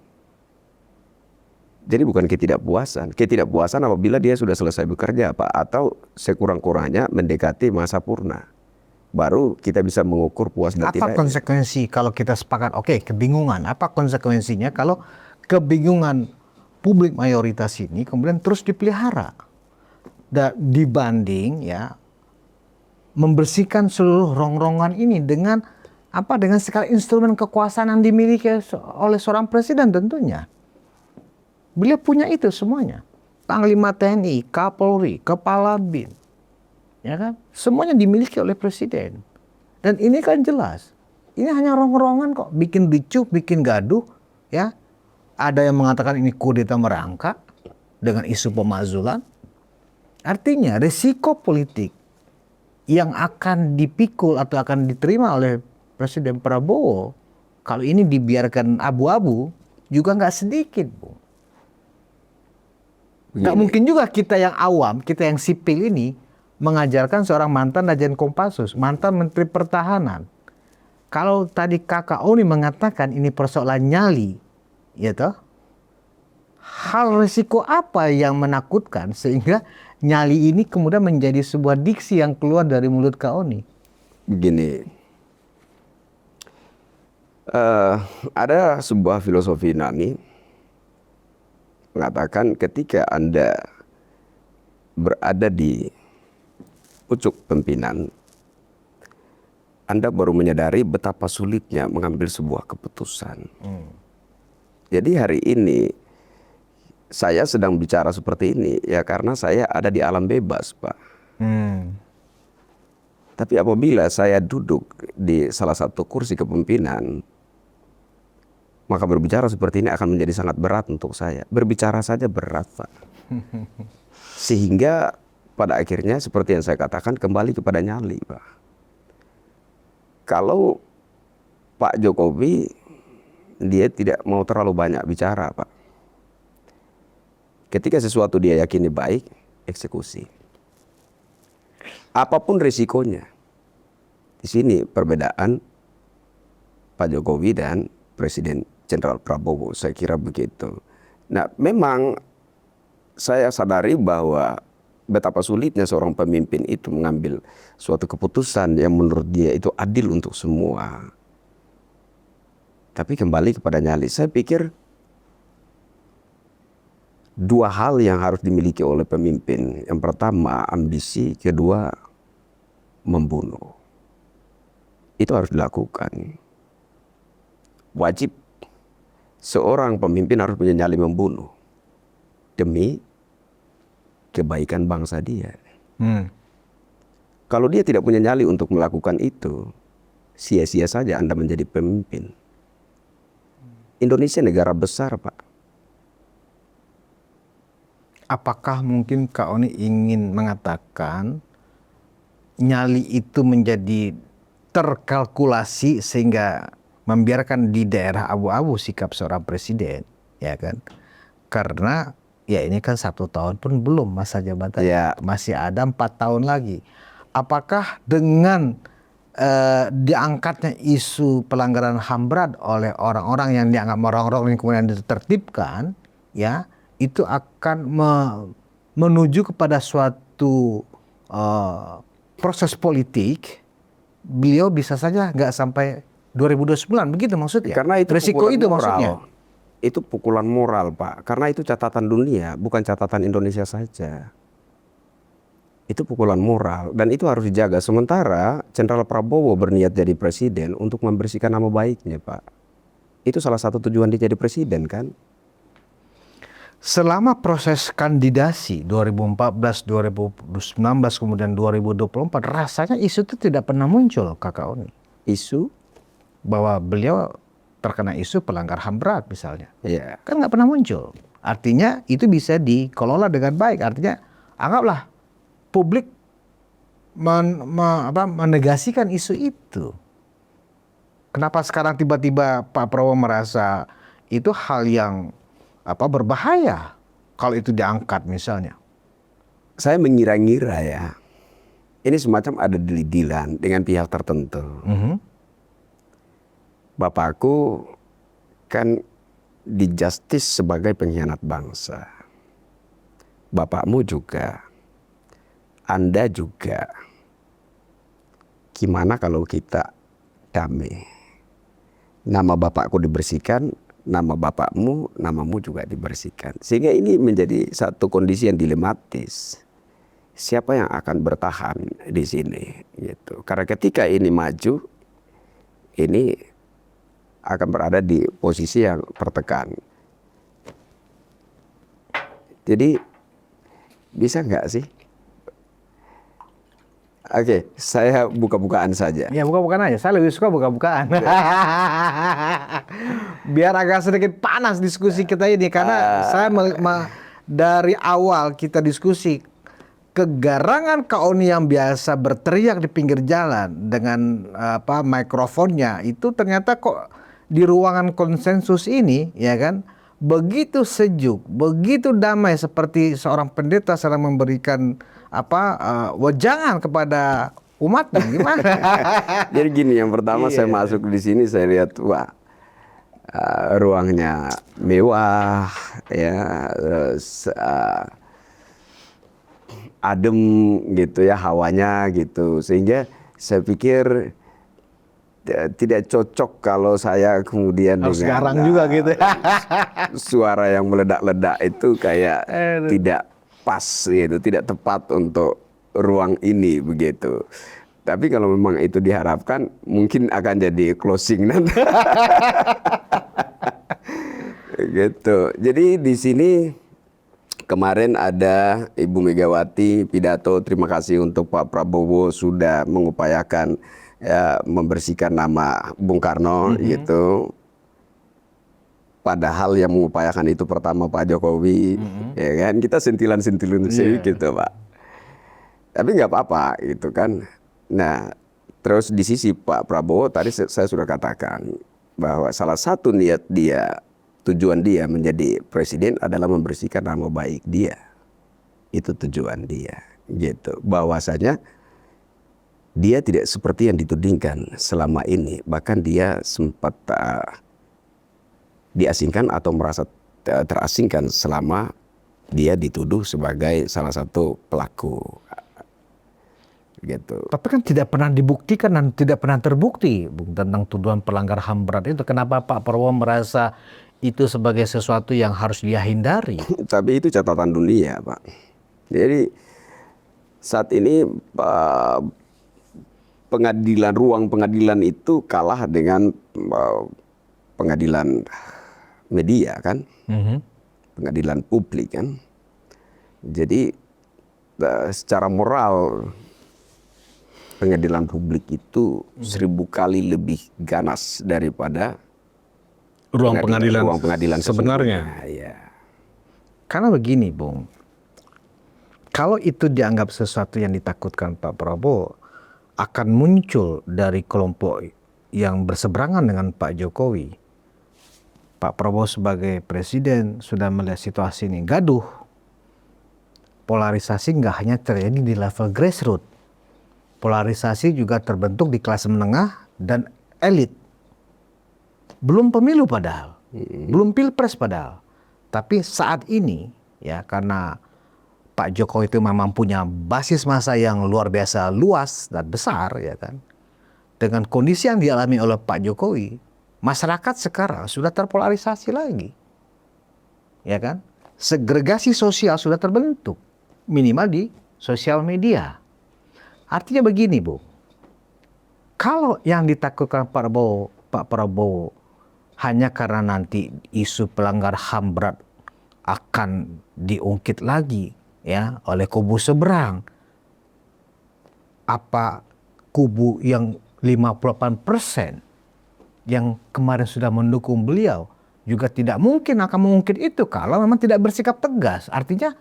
Jadi bukan ketidakpuasan. Ketidakpuasan apabila dia sudah selesai bekerja, Pak, atau sekurang-kurangnya mendekati masa purna. Baru kita bisa mengukur puas dan Apa tidak. konsekuensi kalau kita sepakat, oke, kebingungan. Apa konsekuensinya kalau kebingungan publik mayoritas ini kemudian terus dipelihara? Dibanding ya membersihkan seluruh rongrongan ini dengan apa? Dengan segala instrumen kekuasaan yang dimiliki oleh seorang presiden tentunya. Beliau punya itu semuanya. Panglima TNI, Kapolri, Kepala BIN. Ya kan? Semuanya dimiliki oleh presiden. Dan ini kan jelas. Ini hanya rongrongan kok, bikin ricuh, bikin gaduh, ya. Ada yang mengatakan ini kudeta merangkak dengan isu pemakzulan. Artinya risiko politik yang akan dipikul atau akan diterima oleh Presiden Prabowo kalau ini dibiarkan abu-abu juga nggak sedikit, Bu. Nggak mungkin juga kita yang awam, kita yang sipil ini mengajarkan seorang mantan Dirjen Kopassus, mantan Menteri Pertahanan. Kalau tadi Kakak Oni mengatakan ini persoalan nyali, ya toh, hal risiko apa yang menakutkan sehingga nyali ini kemudian menjadi sebuah diksi yang keluar dari mulut Kak Oni? Begini, ada sebuah filosofi Nani mengatakan ketika Anda berada di pucuk pimpinan, Anda baru menyadari betapa sulitnya mengambil sebuah keputusan. Jadi hari ini saya sedang bicara seperti ini ya karena saya ada di alam bebas, Pak. Tapi apabila saya duduk di salah satu kursi kepemimpinan, maka berbicara seperti ini akan menjadi sangat berat untuk saya. Berbicara saja berat, Pak. Sehingga pada akhirnya seperti yang saya katakan kembali kepada nyali, Pak. Kalau Pak Jokowi dia tidak mau terlalu banyak bicara, Pak. Ketika sesuatu dia yakini baik, eksekusi. Apapun risikonya. Di sini perbedaan Pak Jokowi dan Presiden Jenderal Prabowo, saya kira begitu. Nah, memang saya sadari bahwa betapa sulitnya seorang pemimpin itu mengambil suatu keputusan yang menurut dia itu adil untuk semua. Tapi kembali kepada nyali, saya pikir dua hal yang harus dimiliki oleh pemimpin. Yang pertama ambisi, kedua membunuh. Itu harus dilakukan. Wajib seorang pemimpin harus punya nyali membunuh demi kebaikan bangsa dia. Kalau dia tidak punya nyali untuk melakukan itu, sia-sia saja Anda menjadi pemimpin. Indonesia negara besar, Pak. Apakah mungkin Kak Oni ingin mengatakan nyali itu menjadi terkalkulasi sehingga membiarkan di daerah abu-abu sikap seorang presiden, ya kan? Karena ya ini kan 1 tahun pun belum masa jabatan, Ya. masih ada 4 tahun lagi. Apakah dengan diangkatnya isu pelanggaran HAM berat oleh orang-orang yang dianggap orang-orang yang kemudian ditertibkan, ya itu akan menuju kepada suatu proses politik, beliau bisa saja nggak sampai 2029, begitu maksudnya? Karena itu resiko pukulan itu moral. maksudnya. Itu pukulan moral, Pak. Karena itu catatan dunia, bukan catatan Indonesia saja. Itu pukulan moral dan itu harus dijaga. Sementara Jenderal Prabowo berniat jadi presiden untuk membersihkan nama baiknya, Pak. Itu salah satu tujuan dia jadi presiden, kan? Selama proses kandidasi 2014, 2019, kemudian 2024, rasanya isu itu tidak pernah muncul, Kakak Oni. Isu? Bahwa beliau terkena isu pelanggar HAM berat misalnya. Ya. Kan nggak pernah muncul. Artinya itu bisa dikelola dengan baik. Artinya anggaplah publik menegasikan isu itu. Kenapa sekarang tiba-tiba Pak Prabowo merasa itu hal yang berbahaya kalau itu diangkat misalnya? Saya mengira-ngira ya, ini semacam ada deal-dealan dengan pihak tertentu. Bapakku kan di-justice sebagai pengkhianat bangsa. Bapakmu juga. Anda juga. Gimana kalau kita damai? Nama bapakku dibersihkan, nama bapakmu, namamu juga dibersihkan. Sehingga ini menjadi satu kondisi yang dilematis. Siapa yang akan bertahan di sini? Gitu. Karena ketika ini maju, ini akan berada di posisi yang tertekan. Jadi bisa nggak sih? Oke, saya buka-bukaan saja. Ya buka-bukaan aja, saya lebih suka buka-bukaan. Biar agak sedikit panas diskusi kita ini. Karena saya dari awal kita diskusi, kegarangan Kak Oni yang biasa berteriak di pinggir jalan dengan mikrofonnya, itu ternyata kok di ruangan konsensus ini, ya kan, begitu sejuk, begitu damai, seperti seorang pendeta sedang memberikan wejangan kepada umatnya. Gimana? Jadi gini, yang pertama saya masuk di sini, saya lihat wah, ruangnya mewah, ya, adem gitu ya, hawanya gitu, sehingga saya pikir tidak cocok kalau saya kemudian Harus dengan garang juga gitu. suara yang meledak-ledak itu kayak tidak pas gitu, tidak tepat untuk ruang ini begitu. Tapi kalau memang itu diharapkan, mungkin akan jadi closing nanti. Gitu. Jadi di sini kemarin ada Ibu Megawati pidato, terima kasih untuk Pak Prabowo sudah mengupayakan ya, membersihkan nama Bung Karno gitu. Padahal yang mengupayakan itu pertama Pak Jokowi, ya kan, kita sentilan-sentilan gitu, Pak. Tapi nggak apa-apa gitu kan. Nah, terus di sisi Pak Prabowo tadi saya sudah katakan bahwa salah satu niat dia, tujuan dia menjadi presiden adalah membersihkan nama baik dia. Itu tujuan dia, gitu. Bahwasanya dia tidak seperti yang ditudingkan selama ini. Bahkan dia sempat diasingkan atau merasa terasingkan selama dia dituduh sebagai salah satu pelaku. Gitu. Tapi kan tidak pernah dibuktikan dan tidak pernah terbukti tentang tuduhan pelanggar HAM berat itu. Kenapa Pak Prabowo merasa itu sebagai sesuatu yang harus dia hindari? Tapi itu catatan dunia, Pak. Jadi saat ini ruang pengadilan itu kalah dengan pengadilan media kan, pengadilan publik kan. Jadi secara moral pengadilan publik itu 1000 kali lebih ganas daripada ruang pengadilan sebenarnya. sebenarnya. Ya. Karena begini, Bung. Kalau itu dianggap sesuatu yang ditakutkan Pak Prabowo, akan muncul dari kelompok yang berseberangan dengan Pak Jokowi. Pak Prabowo sebagai presiden sudah melihat situasi ini gaduh. Polarisasi nggak hanya terjadi di level grassroots. Polarisasi juga terbentuk di kelas menengah dan elit. Belum pemilu padahal. Belum pilpres padahal. Tapi saat ini ya karena Pak Jokowi itu memang punya basis massa yang luar biasa luas dan besar ya kan. Dengan kondisi yang dialami oleh Pak Jokowi, masyarakat sekarang sudah terpolarisasi lagi. Ya kan? Segregasi sosial sudah terbentuk minimal di sosial media. Artinya begini, Bu. Kalau yang ditakutkan Pak Prabowo hanya karena nanti isu pelanggar HAM berat akan diungkit lagi ya oleh kubu seberang. Apa kubu yang 58% yang kemarin sudah mendukung beliau juga tidak mungkin akan mengungkit itu kalau memang tidak bersikap tegas. Artinya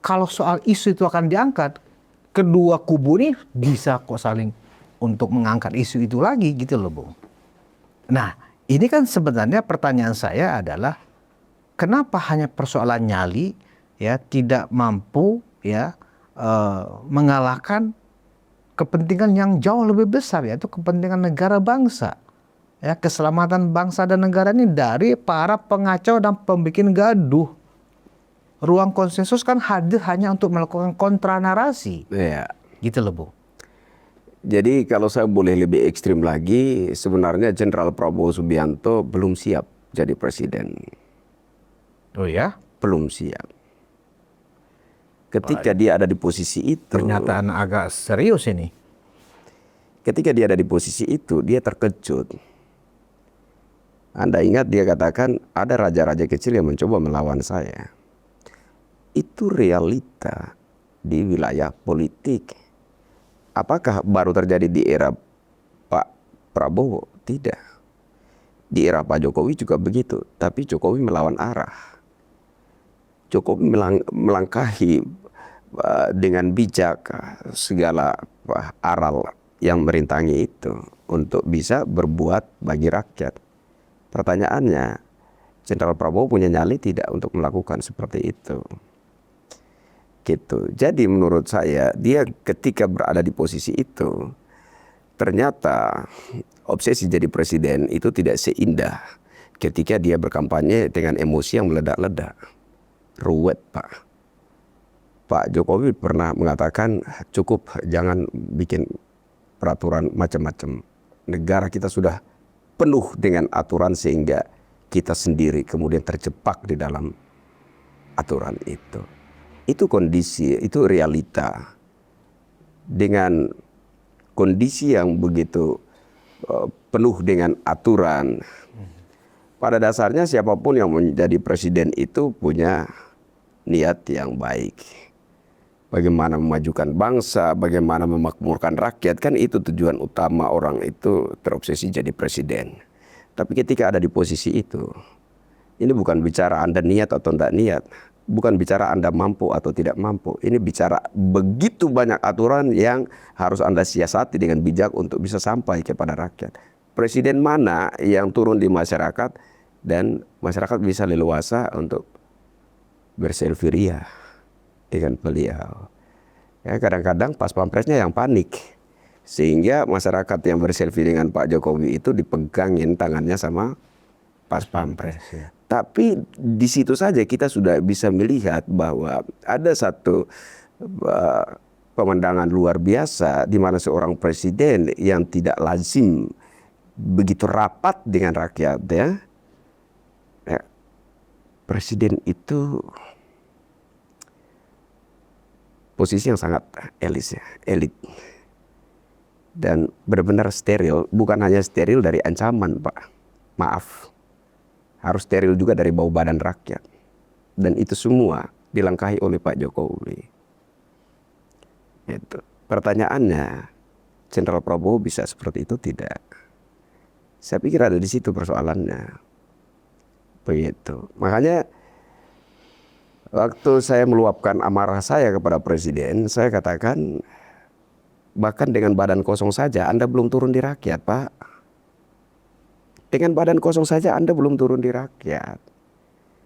kalau soal isu itu akan diangkat, kedua kubu ini bisa kok saling untuk mengangkat isu itu lagi gitu loh, Bung. Nah, ini kan sebenarnya pertanyaan saya adalah kenapa hanya persoalan nyali ya tidak mampu ya mengalahkan kepentingan yang jauh lebih besar, yaitu kepentingan negara bangsa. Ya, keselamatan bangsa dan negara ini dari para pengacau dan pembikin gaduh. Ruang konsensus kan hadir hanya untuk melakukan kontra narasi. Ya. Gitu loh, Bu. Jadi kalau saya boleh lebih ekstrim lagi, sebenarnya Jenderal Prabowo Subianto belum siap jadi presiden. Oh ya? Belum siap. Ketika dia ada di posisi itu, Pernyataan agak serius ini. ketika dia ada di posisi itu, dia terkejut. Anda ingat dia katakan ada raja-raja kecil yang mencoba melawan saya. Itu realita di wilayah politik. Apakah baru terjadi di era Pak Prabowo? Tidak. Di era Pak Jokowi juga begitu. Tapi Jokowi melawan arah. Jokowi melangkahi dengan bijak segala aral yang merintangi itu untuk bisa berbuat bagi rakyat. Pertanyaannya, Jenderal Prabowo punya nyali tidak untuk melakukan seperti itu? Gitu. Jadi menurut saya dia ketika berada di posisi itu ternyata obsesi jadi presiden itu tidak seindah ketika dia berkampanye dengan emosi yang meledak-ledak. Ruwet, Pak. Pak Jokowi pernah mengatakan cukup jangan bikin peraturan macam-macam. Negara kita sudah penuh dengan aturan sehingga kita sendiri kemudian terjebak di dalam aturan itu. Itu kondisi, itu realita. Dengan kondisi yang begitu penuh dengan aturan, pada dasarnya siapapun yang menjadi presiden itu punya niat yang baik. Bagaimana memajukan bangsa, bagaimana memakmurkan rakyat, kan itu tujuan utama orang itu terobsesi jadi presiden. Tapi ketika ada di posisi itu, ini bukan bicara Anda niat atau tidak niat, bukan bicara Anda mampu atau tidak mampu. Ini bicara begitu banyak aturan yang harus Anda siasati dengan bijak untuk bisa sampai kepada rakyat. Presiden mana yang turun di masyarakat dan masyarakat bisa leluasa untuk berselfie ria dengan beliau. Ya, kadang-kadang pas pampresnya yang panik. Sehingga masyarakat yang berselfie dengan Pak Jokowi itu dipegangin tangannya sama pas pampres. Ya. Tapi di situ saja kita sudah bisa melihat bahwa ada satu pemandangan luar biasa di mana seorang presiden yang tidak lazim begitu rapat dengan rakyat ya. Presiden itu posisi yang sangat elit. Dan benar-benar steril, bukan hanya steril dari ancaman, Pak. Maaf. Harus steril juga dari bau badan rakyat. Dan itu semua dilangkahi oleh Pak Jokowi. Itu. Pertanyaannya, Jenderal Prabowo bisa seperti itu? Tidak. Saya pikir ada di situ persoalannya. Begitu. Makanya waktu saya meluapkan amarah saya kepada Presiden, saya katakan bahkan dengan badan kosong saja Anda belum turun di rakyat, Pak. Dengan badan kosong saja Anda belum turun di rakyat.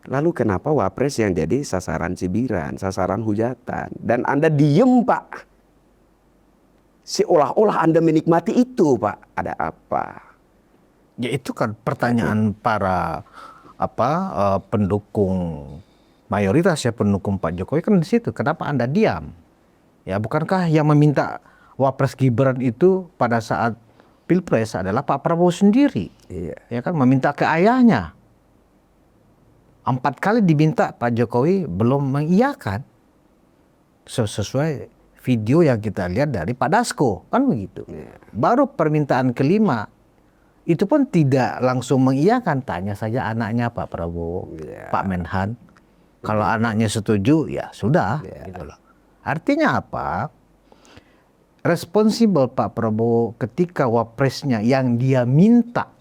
Lalu kenapa Wapres yang jadi sasaran cibiran, sasaran hujatan? Dan Anda diem, Pak. Seolah-olah Anda menikmati itu, Pak. Ada apa? Ya itu kan pertanyaan para pendukung mayoritas ya, pendukung Pak Jokowi kan di situ. Kenapa Anda diam? Ya bukankah yang meminta Wapres Gibran itu pada saat Pilpres adalah Pak Prabowo sendiri? Iya. Ya kan, meminta ke ayahnya. 4 kali diminta, Pak Jokowi belum mengiyakan. Sesuai video yang kita lihat dari Pak Dasko, kan begitu. Baru permintaan kelima, itu pun tidak langsung mengiyakan. Tanya saja anaknya Pak Prabowo, Pak Menhan. Kalau anaknya setuju, ya sudah. Gitu loh. Artinya apa? Responsibel Pak Prabowo ketika wapresnya yang dia minta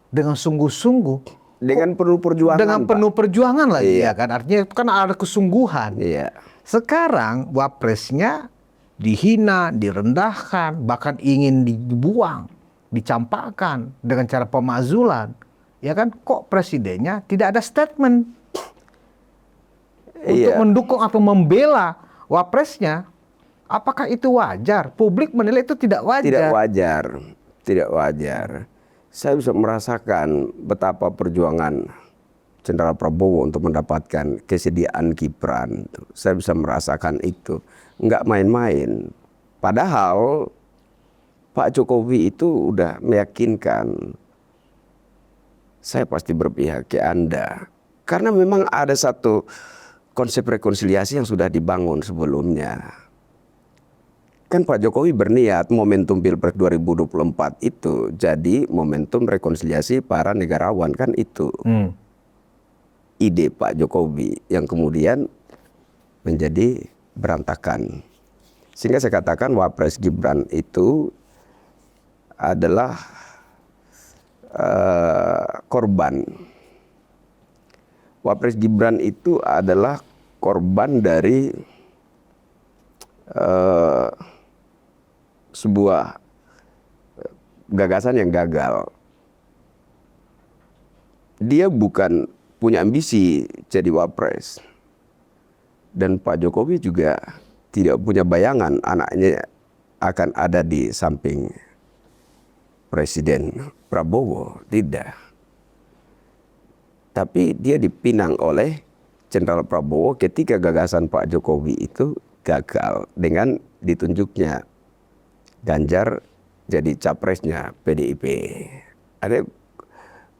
dengan sungguh-sungguh, Dengan penuh perjuangan, dengan penuh perjuangan lagi, Iya. ya kan? Artinya itu kan ada kesungguhan. Iya. Sekarang wapresnya dihina, direndahkan, bahkan ingin dibuang, dicampakkan dengan cara pemakzulan. Ya kan, kok presidennya tidak ada statement untuk mendukung atau membela wapresnya? Apakah itu wajar? Publik menilai itu tidak wajar. Tidak wajar. Tidak wajar. Saya bisa merasakan betapa perjuangan Jenderal Prabowo untuk mendapatkan kesediaan Gibran. Saya bisa merasakan itu. Nggak main-main. Padahal Pak Jokowi itu udah meyakinkan, saya pasti berpihak ke Anda. Karena memang ada satu konsep rekonsiliasi yang sudah dibangun sebelumnya. Kan Pak Jokowi berniat momentum Pilpres 2024 itu jadi momentum rekonsiliasi para negarawan, kan itu. Ide Pak Jokowi yang kemudian menjadi berantakan. Sehingga saya katakan Wapres Gibran itu adalah korban. Wapres Gibran itu adalah korban dari sebuah gagasan yang gagal. Dia bukan punya ambisi jadi wapres. Dan Pak Jokowi juga tidak punya bayangan anaknya akan ada di samping Presiden Prabowo. Tidak. Tapi dia dipinang oleh Jenderal Prabowo ketika gagasan Pak Jokowi itu gagal dengan ditunjuknya Ganjar jadi capresnya PDIP. Ada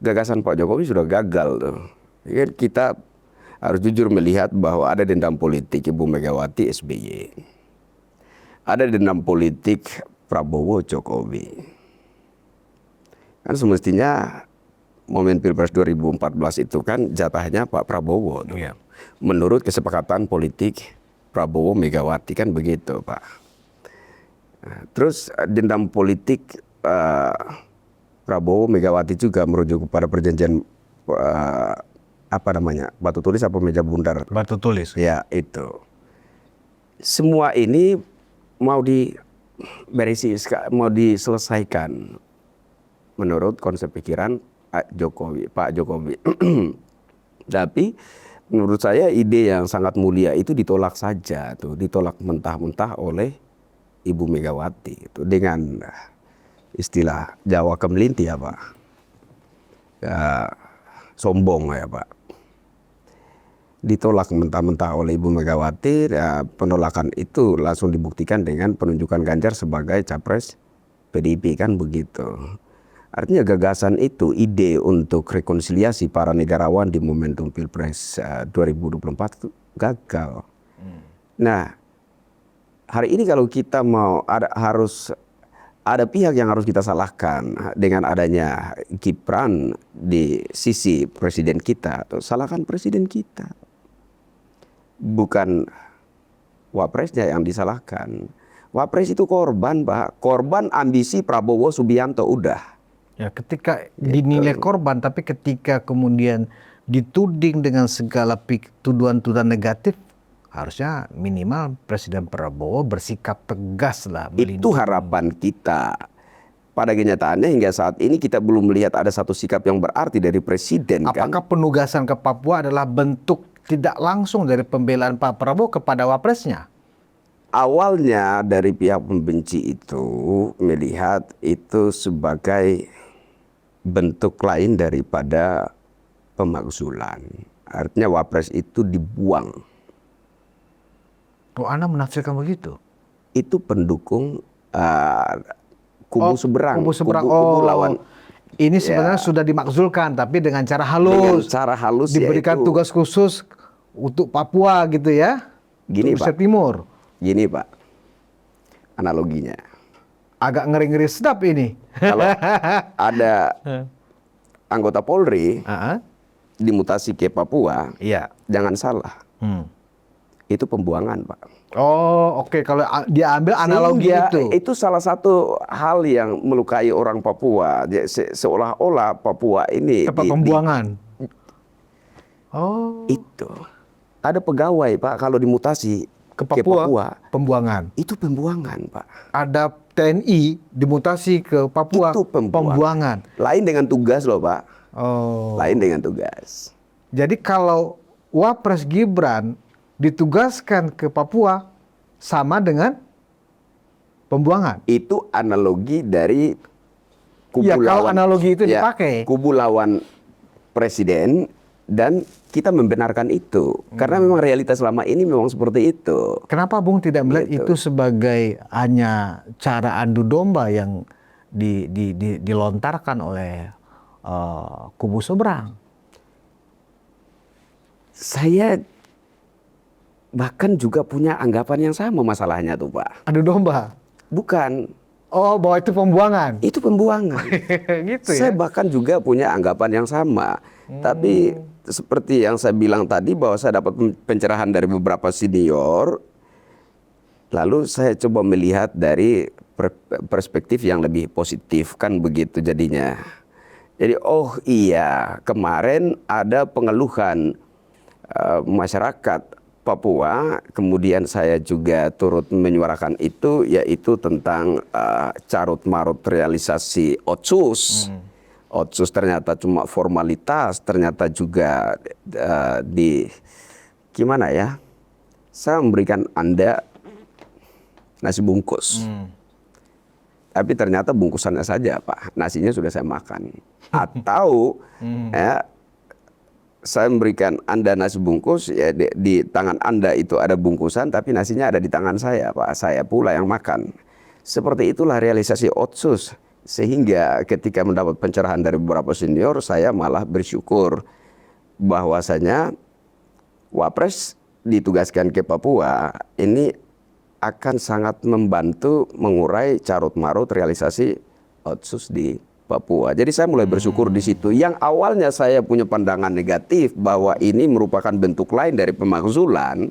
gagasan Pak Jokowi sudah gagal tuh. Kita harus jujur melihat bahwa ada dendam politik Ibu Megawati SBY. Ada dendam politik Prabowo Jokowi. Kan semestinya momen Pilpres 2014 itu kan jatahnya Pak Prabowo. Iya. Menurut kesepakatan politik Prabowo Megawati, kan begitu, Pak. Terus dendam politik Prabowo Megawati juga merujuk kepada perjanjian batu tulis apa meja bundar? Batu tulis. Ya, itu. Semua ini mau diselesaikan menurut konsep pikiran Pak Jokowi. Tapi menurut saya ide yang sangat mulia itu ditolak saja tuh, ditolak mentah-mentah oleh Ibu Megawati itu dengan istilah Jawa kemelinti ya Pak. Ya, sombong ya Pak. Ditolak mentah-mentah oleh Ibu Megawati, ya, penolakan itu langsung dibuktikan dengan penunjukan Ganjar sebagai capres PDIP, kan begitu. Artinya gagasan itu, ide untuk rekonsiliasi para negarawan di momentum Pilpres 2024 itu gagal. Nah, hari ini kalau kita mau ada pihak yang harus kita salahkan dengan adanya Gibran di sisi presiden kita, atau salahkan presiden kita. Bukan wapresnya yang disalahkan. Wapres itu korban, Pak. Korban ambisi Prabowo Subianto udah. Ya, ketika dinilai korban, tapi ketika kemudian dituding dengan segala tuduhan-tuduhan negatif, harusnya minimal Presiden Prabowo bersikap tegas lah. Itu harapan kita. Pada kenyataannya hingga saat ini kita belum melihat ada satu sikap yang berarti dari Presiden. Apakah penugasan ke Papua adalah bentuk tidak langsung dari pembelaan Pak Prabowo kepada Wapresnya? Awalnya dari pihak pembenci itu melihat itu sebagai bentuk lain daripada pemakzulan. Artinya Wapres itu dibuang. Oh, Anda menafsirkan begitu? Itu pendukung kubu seberang. Kubu seberang. Kubu lawan. Ini sebenarnya sudah dimakzulkan, tapi dengan cara halus. Dengan cara halus, diberikan yaitu, tugas khusus untuk Papua gitu ya. Gini Indonesia Pak. Timur. Gini Pak, analoginya. Agak ngeri-ngeri sedap ini. Kalau ada anggota Polri dimutasi ke Papua, iya. jangan salah. Itu pembuangan, Pak. Oh, oke. Kalau dia ambil analogi itu salah satu hal yang melukai orang Papua. Seolah-olah Papua ini tempat pembuangan. Oh. Itu ada pegawai, Pak, kalau dimutasi ke Papua, pembuangan. Itu pembuangan, Pak. Ada TNI dimutasi ke Papua, itu pembuangan. Lain dengan tugas loh, Pak. Oh. Lain dengan tugas. Jadi kalau Wapres Gibran ditugaskan ke Papua sama dengan pembuangan. Itu analogi dari kubu lawan. Kalau analogi itu dipakai. Kubu lawan presiden dan kita membenarkan itu. Karena memang realitas selama ini memang seperti itu. Kenapa Bung tidak melihat itu sebagai hanya cara adu domba yang dilontarkan oleh kubu seberang? Saya bahkan juga punya anggapan yang sama masalahnya tuh, Pak. Adu domba? Bukan. Oh, bahwa itu pembuangan? Itu pembuangan. Gitu ya? Saya bahkan juga punya anggapan yang sama. Tapi seperti yang saya bilang tadi bahwa saya dapat pencerahan dari beberapa senior. Lalu saya coba melihat dari perspektif yang lebih positif, kan begitu jadinya. Jadi oh iya, kemarin ada pengeluhan masyarakat Papua, kemudian saya juga turut menyuarakan itu, yaitu tentang carut-marut realisasi Otsus. Otsus ternyata cuma formalitas, ternyata juga gimana ya, saya memberikan Anda nasi bungkus. Tapi ternyata bungkusannya saja, Pak, nasinya sudah saya makan. Atau ya, saya memberikan Anda nasi bungkus, ya di tangan Anda itu ada bungkusan, tapi nasinya ada di tangan saya, Pak. Saya pula yang makan. Seperti itulah realisasi Otsus. Sehingga ketika mendapat pencerahan dari beberapa senior, saya malah bersyukur bahwasanya Wapres ditugaskan ke Papua, ini akan sangat membantu mengurai carut-marut realisasi Otsus di Papua. Jadi saya mulai bersyukur di situ. Yang awalnya saya punya pandangan negatif bahwa ini merupakan bentuk lain dari pemakzulan,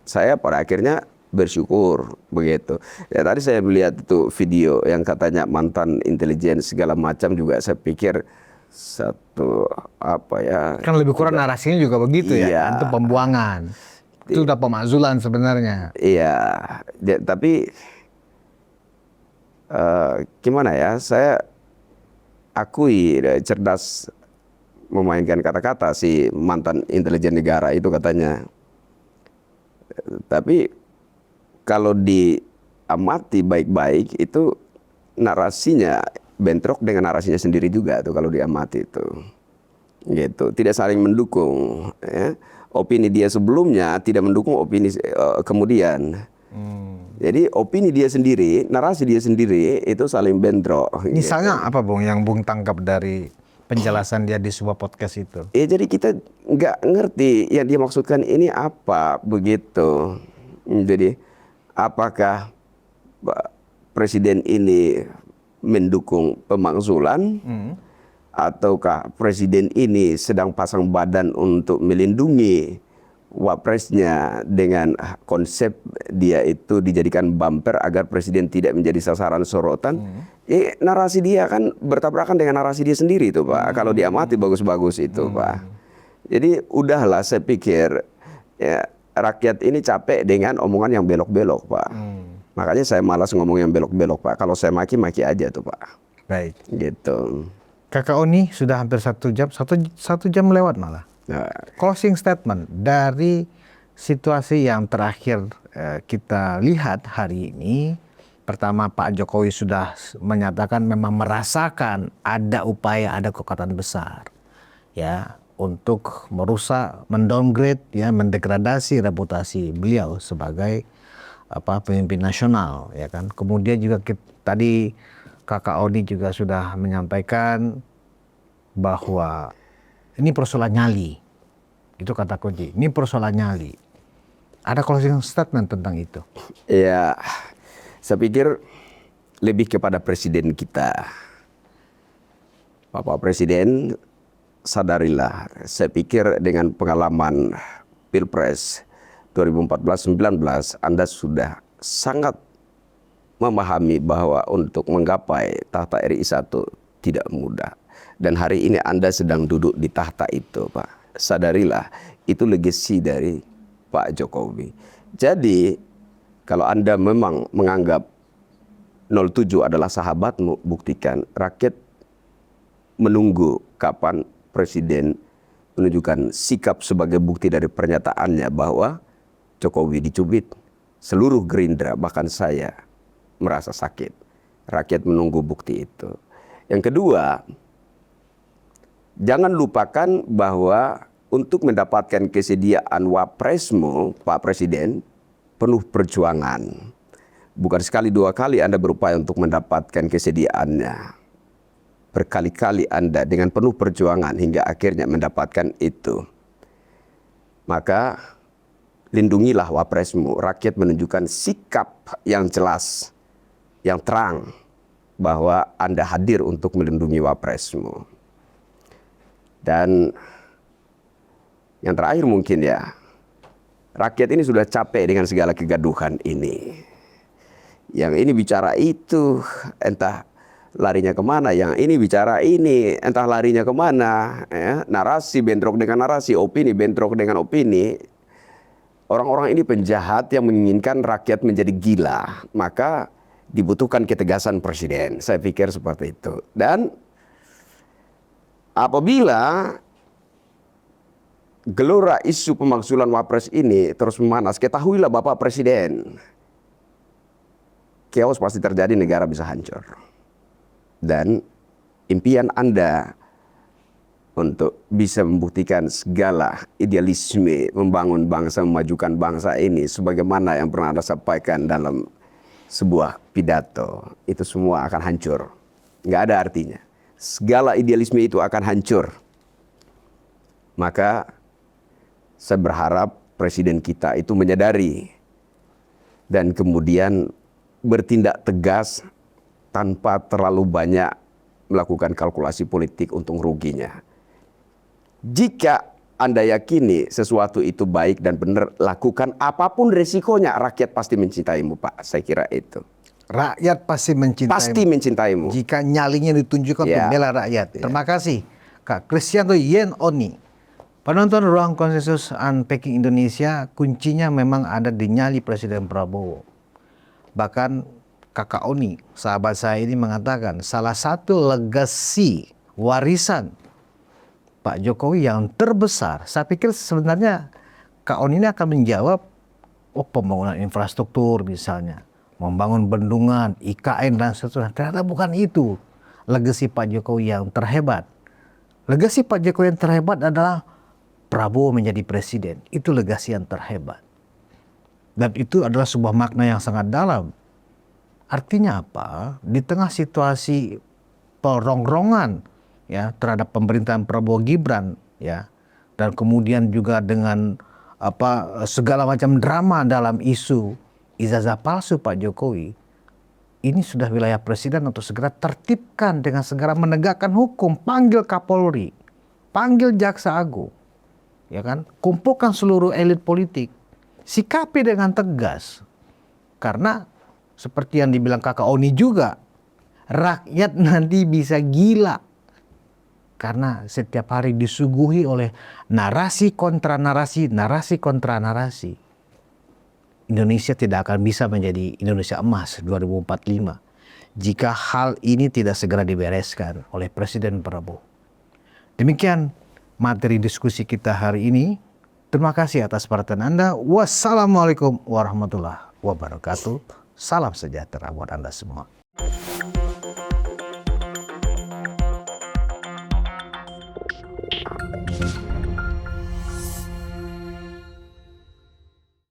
saya pada akhirnya bersyukur begitu. Ya tadi saya melihat itu video yang katanya mantan intelijen segala macam, juga saya pikir satu apa ya. Kan lebih kurang narasinya juga begitu ya, itu pembuangan. Itu udah pemakzulan sebenarnya. Iya, tapi gimana ya, saya akui cerdas memainkan kata-kata si mantan intelijen negara itu katanya. Tapi kalau diamati baik-baik itu narasinya bentrok dengan narasinya sendiri juga tuh kalau diamati itu. Gitu, tidak saling mendukung ya. Opini dia sebelumnya tidak mendukung opini kemudian. Jadi opini dia sendiri, narasi dia sendiri itu saling bentrok. Misalnya gitu. apa Bung yang Bung tangkap dari penjelasan dia di sebuah podcast itu? Ya jadi kita nggak ngerti yang dia maksudkan ini apa begitu. Jadi apakah presiden ini mendukung pemakzulan? Ataukah presiden ini sedang pasang badan untuk melindungi wapresnya dengan konsep dia itu dijadikan bumper agar presiden tidak menjadi sasaran sorotan, narasi dia kan bertabrakan dengan narasi dia sendiri itu Pak. Kalau diamati bagus-bagus itu Pak. Jadi udahlah saya pikir ya, rakyat ini capek dengan omongan yang belok-belok Pak. Makanya saya malas ngomong yang belok-belok Pak. Kalau saya maki-maki aja tuh Pak. Baik. Gitu. Kakak Oni sudah hampir 1 jam, satu jam lewat malah. Nah, Closing statement dari situasi yang terakhir kita lihat hari ini. Pertama, Pak Jokowi sudah menyatakan memang merasakan ada upaya, ada kekuatan besar ya untuk merusak, mendowngrade ya, mendegradasi reputasi beliau sebagai pemimpin nasional ya kan. Kemudian juga tadi Kakak Oni juga sudah menyampaikan bahwa ini persoalan nyali. Itu kata kunci. Ini persoalan nyali. Ada closing statement tentang itu? ya, saya pikir lebih kepada presiden kita. Bapak Presiden, sadarilah. Saya pikir dengan pengalaman Pilpres 2014-19, Anda sudah sangat memahami bahwa untuk menggapai tahta RI 1 tidak mudah. Dan hari ini Anda sedang duduk di tahta itu, Pak. Sadarilah, itu legasi dari Pak Jokowi. Jadi, kalau Anda memang menganggap 07 adalah sahabatmu, buktikan. Rakyat menunggu kapan Presiden menunjukkan sikap sebagai bukti dari pernyataannya bahwa Jokowi dicubit. Seluruh Gerindra, bahkan saya, merasa sakit. Rakyat menunggu bukti itu. Yang kedua, jangan lupakan bahwa untuk mendapatkan kesediaan wapresmu, Pak Presiden, penuh perjuangan. Bukan sekali dua kali Anda berupaya untuk mendapatkan kesediaannya. Berkali-kali Anda dengan penuh perjuangan hingga akhirnya mendapatkan itu. Maka lindungilah wapresmu. Rakyat menunjukkan sikap yang jelas, yang terang, bahwa Anda hadir untuk melindungi wapresmu. Dan yang terakhir mungkin ya, rakyat ini sudah capek dengan segala kegaduhan ini. Yang ini bicara itu, entah larinya kemana. Yang ini bicara ini, entah larinya kemana. Ya. Narasi bentrok dengan narasi, opini bentrok dengan opini. Orang-orang ini penjahat yang menginginkan rakyat menjadi gila. Maka dibutuhkan ketegasan presiden. Saya pikir seperti itu. Dan apabila gelora isu pemakzulan wapres ini terus memanas, ketahuilah Bapak Presiden, chaos pasti terjadi, negara bisa hancur. Dan impian Anda untuk bisa membuktikan segala idealisme, membangun bangsa, memajukan bangsa ini, sebagaimana yang pernah Anda sampaikan dalam sebuah pidato, itu semua akan hancur. Nggak ada artinya. Segala idealisme itu akan hancur. Maka saya berharap presiden kita itu menyadari dan kemudian bertindak tegas tanpa terlalu banyak melakukan kalkulasi politik untung ruginya. Jika Anda yakini sesuatu itu baik dan benar, lakukan apapun resikonya, rakyat pasti mencintaimu, Pak. Saya kira itu. Rakyat pasti mencintaimu. Pasti mencintaimu. Jika nyalinya ditunjukkan untuk bela rakyat. Terima kasih Kak Kristianto Yen Oni. Penonton Ruang Konsensus Unpacking Indonesia, kuncinya memang ada di nyali Presiden Prabowo. Bahkan Kakak Oni, sahabat saya ini mengatakan salah satu legasi warisan Pak Jokowi yang terbesar. Saya pikir sebenarnya Kak Oni ini akan menjawab, pembangunan infrastruktur misalnya, membangun bendungan, IKN dan seterusnya. Ternyata bukan itu legasi Pak Jokowi yang terhebat. Legasi Pak Jokowi yang terhebat adalah Prabowo menjadi presiden. Itu legasi yang terhebat. Dan itu adalah sebuah makna yang sangat dalam. Artinya apa? Di tengah situasi perongrongan ya terhadap pemerintahan Prabowo Gibran ya, dan kemudian juga dengan segala macam drama dalam isu ijazah palsu Pak Jokowi, ini sudah wilayah presiden untuk segera tertibkan dengan segera menegakkan hukum, panggil Kapolri, panggil Jaksa Agung. ya kan? Kumpulkan seluruh elit politik, sikapi dengan tegas, karena seperti yang dibilang kakak Oni juga, rakyat nanti bisa gila karena setiap hari disuguhi oleh narasi kontra narasi, narasi kontra narasi. Indonesia tidak akan bisa menjadi Indonesia emas 2045 jika hal ini tidak segera dibereskan oleh Presiden Prabowo. Demikian materi diskusi kita hari ini. Terima kasih atas perhatian Anda. Wassalamualaikum warahmatullahi wabarakatuh. Salam sejahtera buat Anda semua.